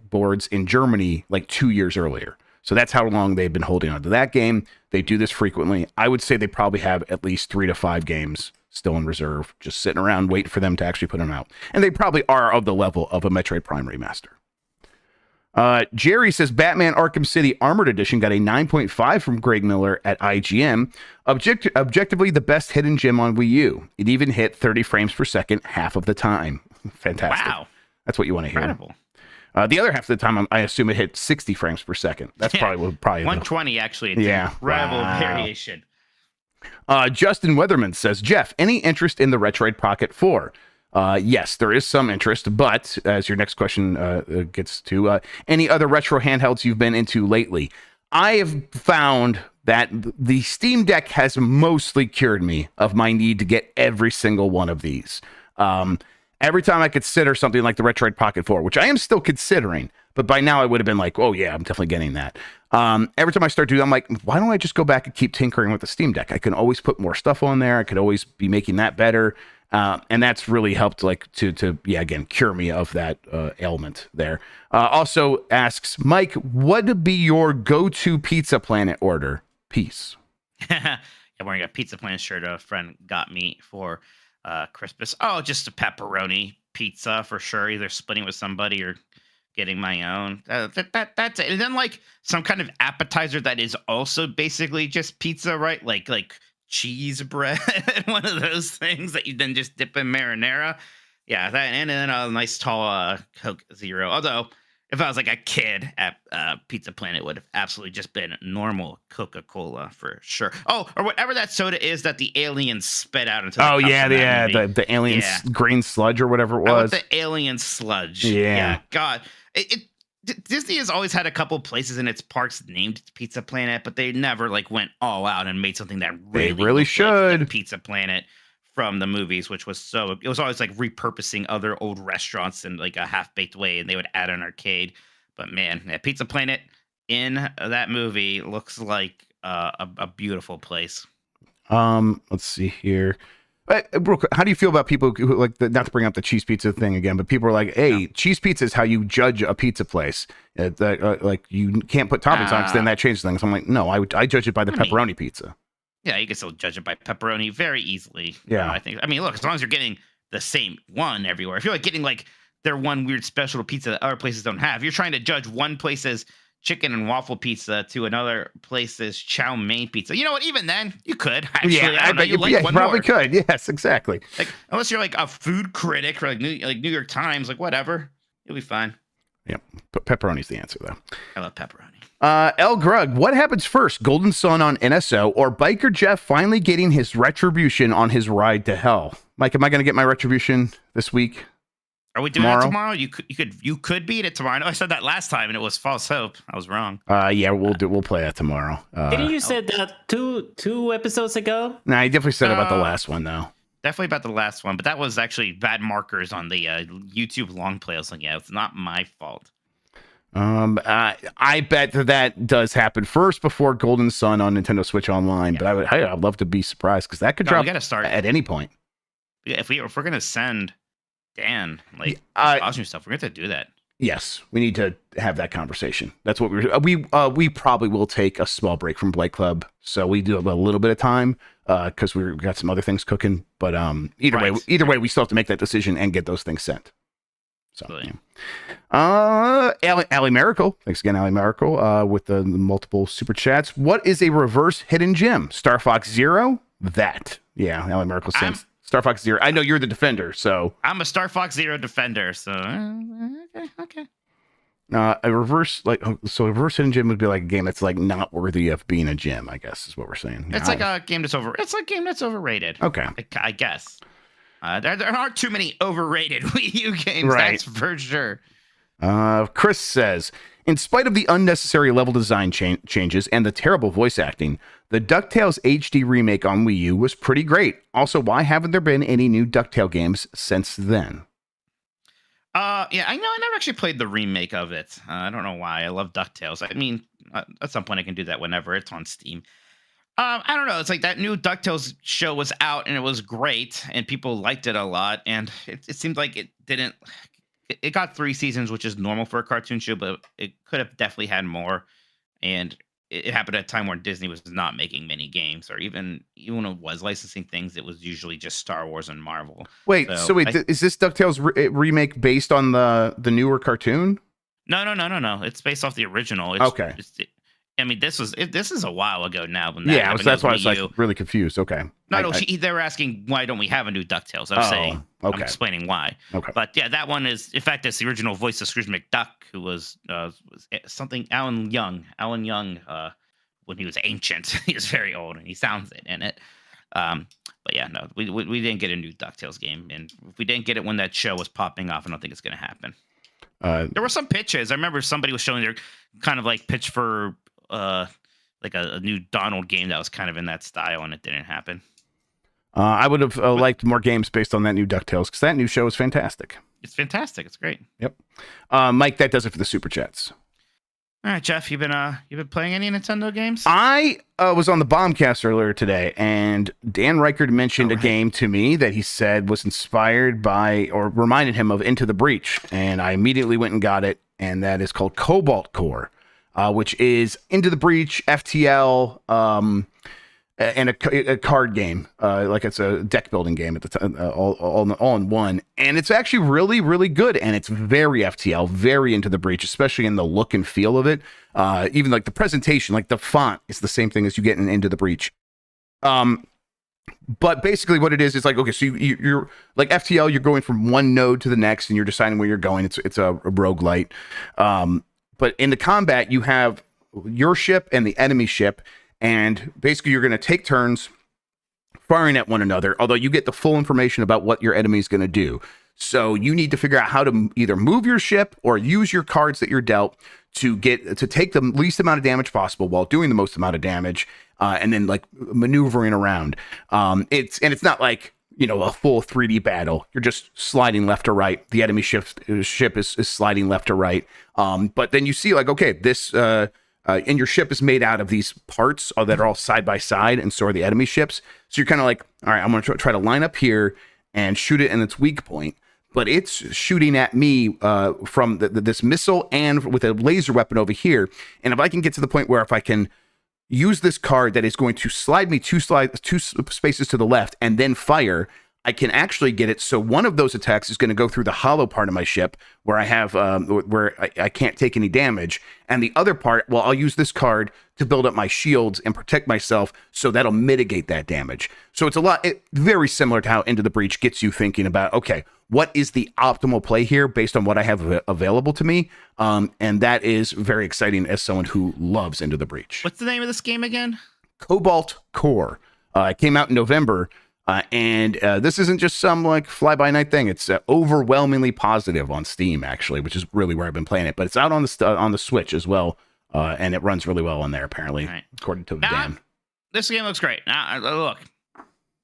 boards in Germany like 2 years earlier. So that's how long they've been holding on to that game. They do this frequently. I would say they probably have at least 3 to 5 games still in reserve, just sitting around waiting for them to actually put them out. And they probably are of the level of a Metroid Prime remaster. Jerry says Batman Arkham City Armored Edition got a 9.5 from Greg Miller at IGN. Objectively, the best hidden gem on Wii U. It even hit 30 frames per second half of the time. Fantastic. Wow. That's what you want to hear. Incredible. The other half of the time, I assume it hit 60 frames per second. That's probably 120 actually. It's incredible variation. Justin Weatherman says, Jeff, any interest in the Retroid Pocket 4? Yes, there is some interest, but as your next question gets to, any other retro handhelds you've been into lately? I have found that the Steam Deck has mostly cured me of my need to get every single one of these. Every time I consider something like the Retroid Pocket 4, which I am still considering, but by now I would have been like, oh yeah, I'm definitely getting that. Every time I start doing that, I'm like, why don't I just go back and keep tinkering with the Steam Deck? I can always put more stuff on there. I could always be making that better. And that's really helped again, cure me of that ailment there. Also asks, Mike, what would be your go-to Pizza Planet order? Peace. I'm wearing a Pizza Planet shirt a friend got me for Christmas. Oh, just a pepperoni pizza for sure. Either splitting with somebody or getting my own. That's it. And then like some kind of appetizer that is also basically just pizza, right? Like cheese bread, one of those things that you then just dip in marinara. Yeah, that, and then a nice tall Coke Zero. Although if I was like a kid at Pizza Planet, it would have absolutely just been normal Coca-Cola for sure. Oh, or whatever that soda is that the aliens spit out into the cups in that movie. the alien green sludge or whatever it was. The alien sludge. Yeah. God. Disney has always had a couple places in its parks named Pizza Planet, but they never like went all out and made something that really should. Like Pizza Planet from the movies, which was it was always like repurposing other old restaurants in like a half-baked way, and they would add an arcade. But man, Pizza Planet in that movie looks like a beautiful place. Let's see here. Real quick, how do you feel about people who like not to bring up the cheese pizza thing again, but people are like, hey, cheese pizza is how you judge a pizza place. Like you can't put toppings on because then that changes things. I'm like, no, I judge it by the pepperoni pizza. Yeah, you can still judge it by pepperoni very easily. Yeah. I think. I mean, look, as long as you're getting the same one everywhere. If you're like getting like their one weird special pizza that other places don't have, you're trying to judge one place's chicken and waffle pizza to another place's chow mein pizza. You know what? Even then, you could. Actually, yeah, I bet you probably could. Yes, exactly. Like, unless you're like a food critic or like New York Times, like whatever, you'll be fine. Yep, but pepperoni's the answer though. I love pepperoni. L. Grug, what happens first? Golden Sun on NSO or Biker Jeff finally getting his retribution on his ride to hell? Mike, am I going to get my retribution this week? Are we doing it tomorrow? You could beat it tomorrow. I know I said that last time and it was false hope. I was wrong. Yeah, we'll play that tomorrow. Didn't you say that two episodes ago? Nah, I definitely said about the last one though. Definitely about the last one, but that was actually bad markers on the YouTube long play. I was like, yeah, it's not my fault. I bet that does happen first before Golden Sun on Nintendo Switch Online. Yeah. But I'd love to be surprised because that could drop at any point. If we're gonna send Dan like costume stuff, we're going to do that. Yes, we need to have that conversation. That's what we probably will take a small break from Blake Club, so we do have a little bit of time because we've got some other things cooking. But either way, we still have to make that decision and get those things sent. So, Allie Miracle, thanks again, Allie Miracle, with the multiple super chats. What is a reverse hidden gem? Star Fox Zero? That, yeah, Allie Miracle says. Star Fox Zero. I know you're the defender, so I'm a Star Fox Zero defender. So okay. A reverse a reverse hidden gem would be like a game that's like not worthy of being a gem. I guess is what we're saying. It's like a game that's overrated. Okay, I guess there aren't too many overrated Wii U games. Right. That's for sure. Chris says, in spite of the unnecessary level design changes and the terrible voice acting, the DuckTales HD remake on Wii U was pretty great. Also, why haven't there been any new DuckTale games since then? Yeah, I know. I never actually played the remake of it. I don't know why. I love DuckTales. I mean, at some point I can do that whenever it's on Steam. I don't know. It's like that new DuckTales show was out and it was great and people liked it a lot. And it seemed like it didn't. It got 3 seasons, which is normal for a cartoon show, but it could have definitely had more. And it happened at a time where Disney was not making many games, or even when it was licensing things, it was usually just Star Wars and Marvel. Wait, is this DuckTales remake based on the newer cartoon? No. It's based off the original. It's, Okay. I mean, this is a while ago now. When That's why I was Wii like U. really confused. Okay. They were asking why don't we have a new DuckTales? I'm saying, okay. I'm explaining why. Okay. But yeah, that one is, in fact, it's the original voice of Scrooge McDuck, who was something Alan Young, when he was ancient. He was very old, and he sounds it in it. But yeah, no, we didn't get a new DuckTales game, and if we didn't get it when that show was popping off, I don't think it's going to happen. There were some pitches. I remember somebody was showing their kind of like pitch for like a new Donald game that was kind of in that style, and it didn't happen. I would have liked more games based on that new DuckTales, because that new show is fantastic. It's fantastic. It's great. Yep. Mike, that does it for the Super Chats. All right, Jeff, you've been playing any Nintendo games? I was on the Bombcast earlier today, and Dan Reichert mentioned a game to me that he said was inspired by or reminded him of Into the Breach, and I immediately went and got it, and that is called Cobalt Core, which is Into the Breach, FTL, and a card game, like it's a deck building game at the time, all in one. And it's actually really, really good. And it's very FTL, very Into the Breach, especially in the look and feel of it. Even like the presentation, like the font is the same thing as you get in Into the Breach. But basically what it is like, okay, so you're like FTL, you're going from one node to the next and you're deciding where you're going. It's a roguelite. But in the combat, you have your ship and the enemy ship. And basically, you're going to take turns firing at one another, although you get the full information about what your enemy is going to do. So you need to figure out how to either move your ship or use your cards that you're dealt to take the least amount of damage possible while doing the most amount of damage, and then like maneuvering around. It's not like, a full 3D battle. You're just sliding left to right. The enemy ship is sliding left to right. But then you see like, okay, this. And your ship is made out of these parts that are all side by side, and so are the enemy ships. So you're kind of like, all right, I'm going to try to line up here and shoot it in its weak point. But it's shooting at me from this missile and with a laser weapon over here. And if I can get to the point where if I can use this card that is going to slide me two spaces to the left and then fire, I can actually get it. So one of those attacks is going to go through the hollow part of my ship where I have where I can't take any damage. And the other part, well, I'll use this card to build up my shields and protect myself. So that'll mitigate that damage. So it's very similar to how Into the Breach gets you thinking about, okay, what is the optimal play here based on what I have available to me? And that is very exciting as someone who loves Into the Breach. What's the name of this game again? Cobalt Core. It came out in November. And this isn't just some like fly-by-night thing. It's overwhelmingly positive on Steam, actually, which is really where I've been playing it. But it's out on the Switch as well, and it runs really well on there, apparently, right, according to Dan. This game looks great. Now, look,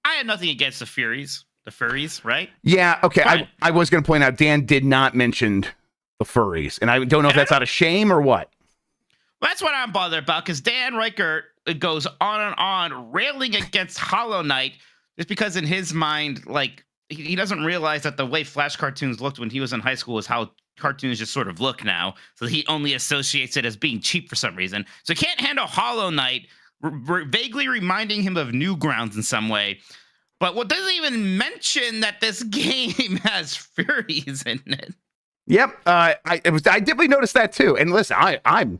I had nothing against the furries, right? Yeah, okay. I was going to point out, Dan did not mention the furries, and I don't know if that's out of shame or what. Well, that's what I'm bothered about, because Dan Reichert goes on and on railing against Hollow Knight. Just because in his mind, like, he doesn't realize that the way Flash cartoons looked when he was in high school is how cartoons just sort of look now. So he only associates it as being cheap for some reason. So he can't handle Hollow Knight, vaguely reminding him of Newgrounds in some way. But what doesn't even mention that this game has furries in it. Yep, I definitely noticed that too. And listen, I'm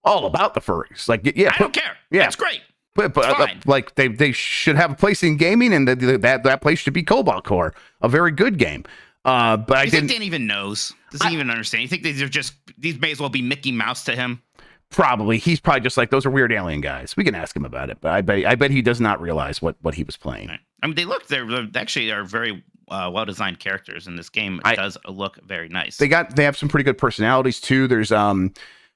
all about the furries. Like, yeah, I don't care. Yeah, it's great. But like they should have a place in gaming, and that place should be Cobalt Core, a very good game. But I think Dan even knows, doesn't even understand. You think these may as well be Mickey Mouse to him? Probably. He's probably just like, those are weird alien guys. We can ask him about it, but I bet he does not realize what he was playing. Right. I mean, they're actually are very well designed characters in this game. It does look very nice. They have some pretty good personalities too. There's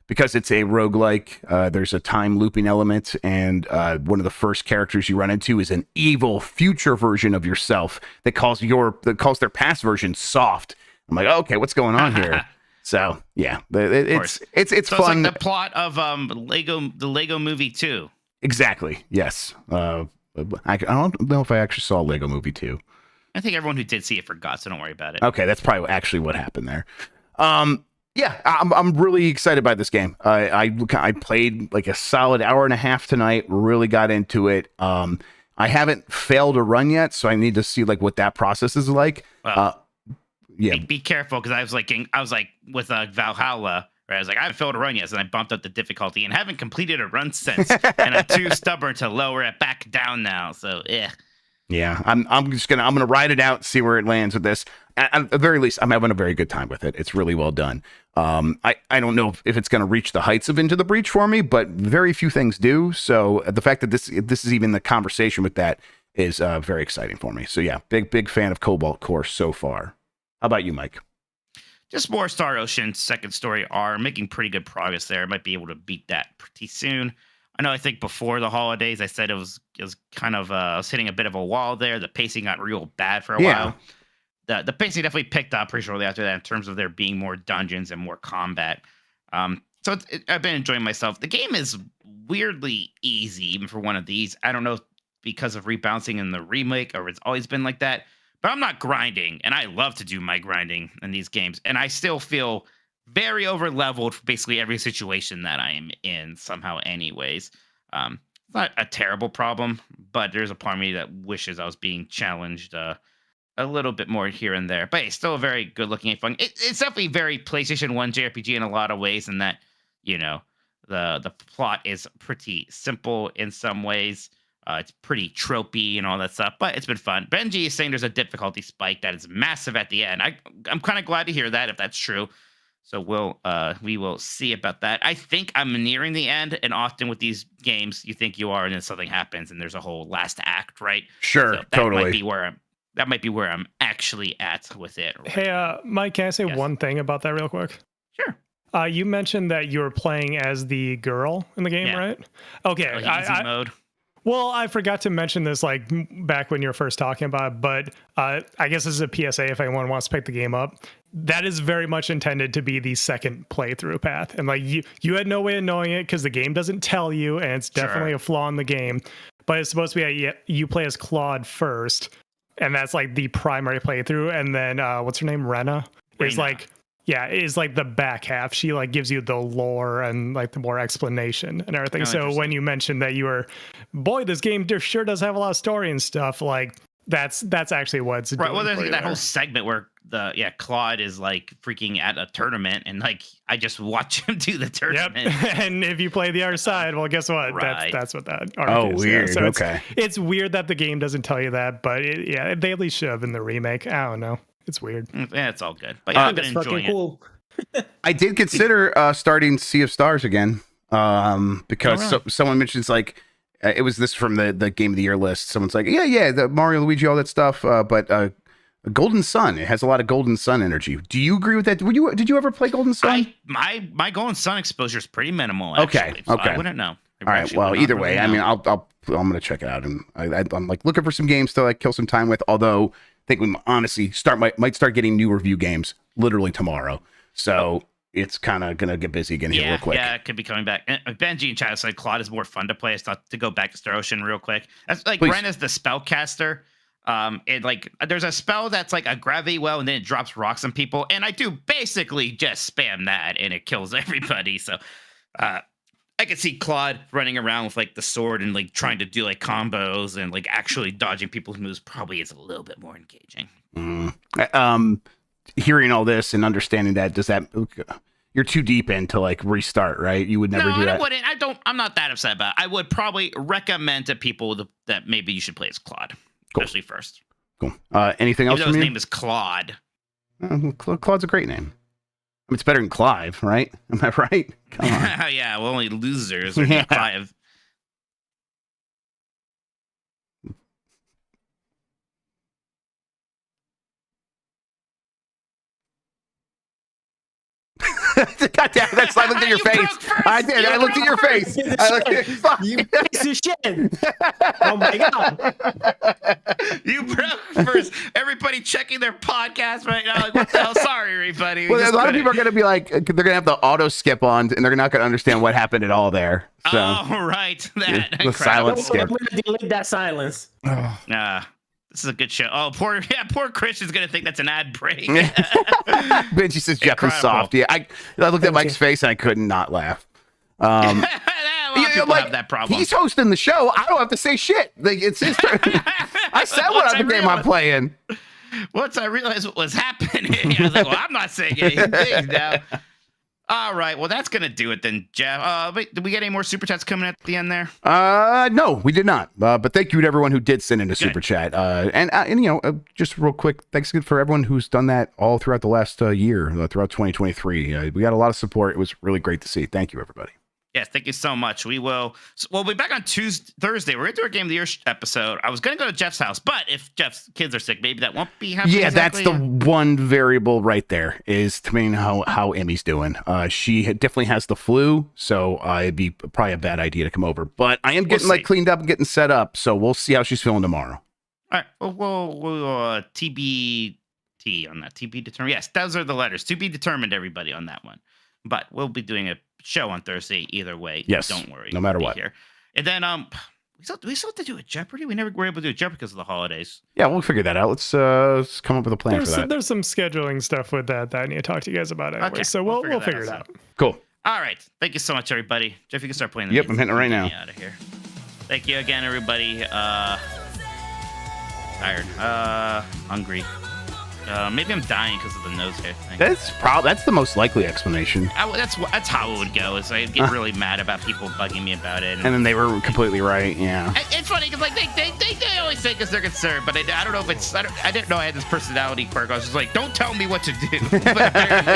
because it's a roguelike, there's a time looping element, and one of the first characters you run into is an evil future version of yourself that calls their past version soft. I'm like, okay, what's going on here? So yeah, it's fun. It's like the plot of the Lego Movie 2. Exactly. Yes. I don't know if I actually saw Lego Movie 2. I think everyone who did see it forgot, so don't worry about it. Okay, that's probably actually what happened there. Yeah, I'm really excited by this game. I played like a solid hour and a half tonight. Really got into it. I haven't failed a run yet, so I need to see like what that process is like. Well, yeah. Be careful, because I was like with Valhalla Where I was like, I haven't filled a run yet, and I bumped up the difficulty and haven't completed a run since. And I'm too stubborn to lower it back down now. So, Yeah, I'm gonna ride it out and see where it lands with this. At the very least, I'm having a very good time with it. It's really well done. I don't know if it's gonna reach the heights of Into the Breach for me, but very few things do. So the fact that this is even the conversation with that is very exciting for me. So yeah, big fan of Cobalt Core so far. How about you, Mike? just more Star Ocean second story are making pretty good progress there. I might be able to beat that pretty soon. I think before the holidays, I said it was kind of I was hitting a bit of a wall there. The pacing got real bad for a while. The pacing definitely picked up pretty shortly after that in terms of there being more dungeons and more combat. So I've been enjoying myself. The game is weirdly easy, even for one of these. I don't know if because of rebalancing in the remake or it's always been like that, but I'm not grinding, and I love to do my grinding in these games, and I still feel very over leveled for basically every situation that I am in somehow anyways. It's not a terrible problem, but there's a part of me that wishes I was being challenged a little bit more here and there. But it's still a very good looking and fun. It's definitely very PlayStation 1 JRPG in a lot of ways, in that, the plot is pretty simple in some ways. It's pretty tropey and all that stuff, but it's been fun. Benji is saying there's a difficulty spike that is massive at the end. I'm kind of glad to hear that, if that's true. So we will see about that. I think I'm nearing the end, and often with these games, you think you are, and then something happens, and there's a whole last act, right? Sure, so totally. That might be where I'm actually at with it. Right? Hey, Mike, can I say one thing about that real quick? Sure. You mentioned that you were playing as the girl in the game, right? Okay. Easy mode. Well, I forgot to mention this back when you were first talking about it, but I guess this is a PSA if anyone wants to pick the game up. That is very much intended to be the second playthrough path. And you had no way of knowing it because the game doesn't tell you, and it's definitely a flaw in the game. But it's supposed to be you play as Claude first, and that's the primary playthrough. And then what's her name? Rena is is the back half. She gives you the lore and the more explanation and everything. So when you mentioned that you were, this game sure does have a lot of story and stuff, that's actually what it's right. Doing. Well, there's that whole segment where Claude is freaking at a tournament, and I just watch him do the tournament. Yep. And if you play the other side, well, guess what? Right. That's what that. Oh, is. weird. Yeah. So okay. It's weird that the game doesn't tell you that, but they at least should have in the remake. I don't know. It's weird. Yeah, it's all good. But I've been enjoying it. I did consider starting Sea of Stars again because someone mentions it was this from the Game of the Year list. Someone's like, the Mario, Luigi, all that stuff. But Golden Sun, it has a lot of Golden Sun energy. Do you agree with that? Did you ever play Golden Sun? My Golden Sun exposure is pretty minimal. Actually, so I wouldn't know. All right. Well, either way, I mean, I'm gonna check it out, and I'm looking for some games to kill some time with. Although I think we honestly might start getting new review games literally tomorrow. So it's kind of gonna get busy again here real quick. Yeah, it could be coming back. Benji and Chad said Claude is more fun to play. It's not to go back to Star Ocean real quick. That's Ren is the spellcaster. There's a spell that's a gravity well, and then it drops rocks on people, and I do basically just spam that, and it kills everybody. So I could see Claude running around with the sword and trying to do combos and actually dodging people's moves probably is a little bit more engaging. Hearing all this and understanding that, you're too deep into restart, right? You would never do that. I wouldn't. I'm not that upset about it. I would probably recommend to people that maybe you should play as Claude, especially first. Cool. Anything else? His name is Claude. Claude's a great name. I mean, it's better than Clive, right? Am I right? Come on. Yeah, well, only losers are Clive. God damn, that's I looked at your face. I did. I looked at your face. You piece of shit. Oh my god. You broke first. Everybody checking their podcast right now. What the hell? Sorry, everybody. Well, a lot of people are going to be they're going to have the auto skip on, and they're not going to understand what happened at all there. So, right. The silence skip. We're going to delete that silence. This is a good show. Oh, poor Christian's gonna think that's an ad break. Benji says Jeff is soft. Yeah, I looked at Mike's face and I couldn't not laugh. A lot of people have that problem. He's hosting the show. I don't have to say shit. It's his turn. I said what other game I'm playing. Once I realized what was happening, I was like, well, I'm not saying anything now. All right. Well, that's going to do it then, Jeff. Wait, did we get any more super chats coming at the end there? No, we did not. But thank you to everyone who did send in a super chat. And just real quick, thanks again for everyone who's done that all throughout the last year, throughout 2023. We got a lot of support. It was really great to see. Thank you, everybody. Yes, thank you so much. We'll be back on Thursday. We're going to do our Game of the Year episode. I was going to go to Jeff's house, but if Jeff's kids are sick, maybe that won't be happening. Yeah, exactly. that's the one variable right there is to mean how Emmy's doing. She definitely has the flu, so it'd be probably a bad idea to come over. But I am getting cleaned up and getting set up, so we'll see how she's feeling tomorrow. All right, we'll TBT on that. TB determined. Yes, those are the letters. To be determined, everybody on that one. But we'll be doing a show on Thursday either way. Yes, don't worry. No matter what. Here. And then we still have to do a Jeopardy. We never were able to do a Jeopardy because of the holidays. Yeah, we'll figure that out. Let's come up with a plan for that. There's some scheduling stuff with that I need to talk to you guys about anyway. Okay, So we'll figure it out. Cool. All right. Thank you so much, everybody. Jeff, you can start playing the Yep, games. I'm hitting it right now. Out of here. Thank you again, everybody. Tired. Hungry. Maybe I'm dying because of the nose hair thing. That's the most likely explanation. That's how it would go. Is I'd get really mad about people bugging me about it, and then they were completely right. Yeah. It's funny because like they always say because they're concerned, but I don't know if it's I didn't know I had this personality quirk. I was just like, don't tell me what to do. But apparently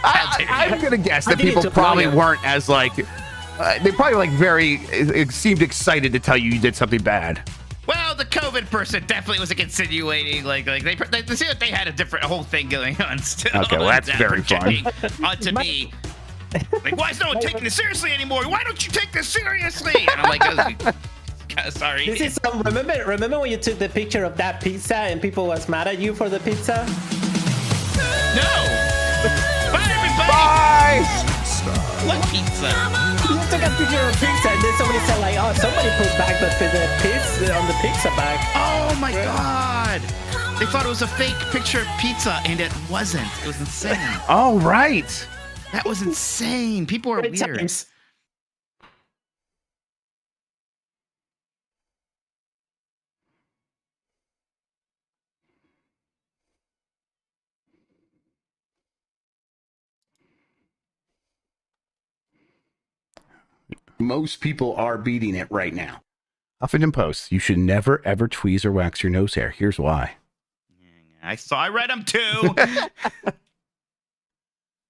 I do. I'm gonna guess that people probably weren't as like they probably like it seemed excited to tell you did something bad. Well, the COVID person definitely was insinuating like they see that they had a whole thing going on still. Okay, well that's very fun. Onto me, like why is no one taking this seriously anymore? Why don't you take this seriously? And I'm like, sorry. This is remember when you took the picture of that pizza and people was mad at you for the pizza? No. Bye everybody. Bye. What pizza? You took a picture of pizza and then somebody said like, oh, somebody put back the pizza on the pizza bag. Oh my god! They thought it was a fake picture of pizza, and it wasn't. It was insane. All right. That was insane. People are weird. Times. Most people are beating it right now. Huffington Post, you should never ever tweeze or wax your nose hair. Here's why. I read them too.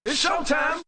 It's showtime.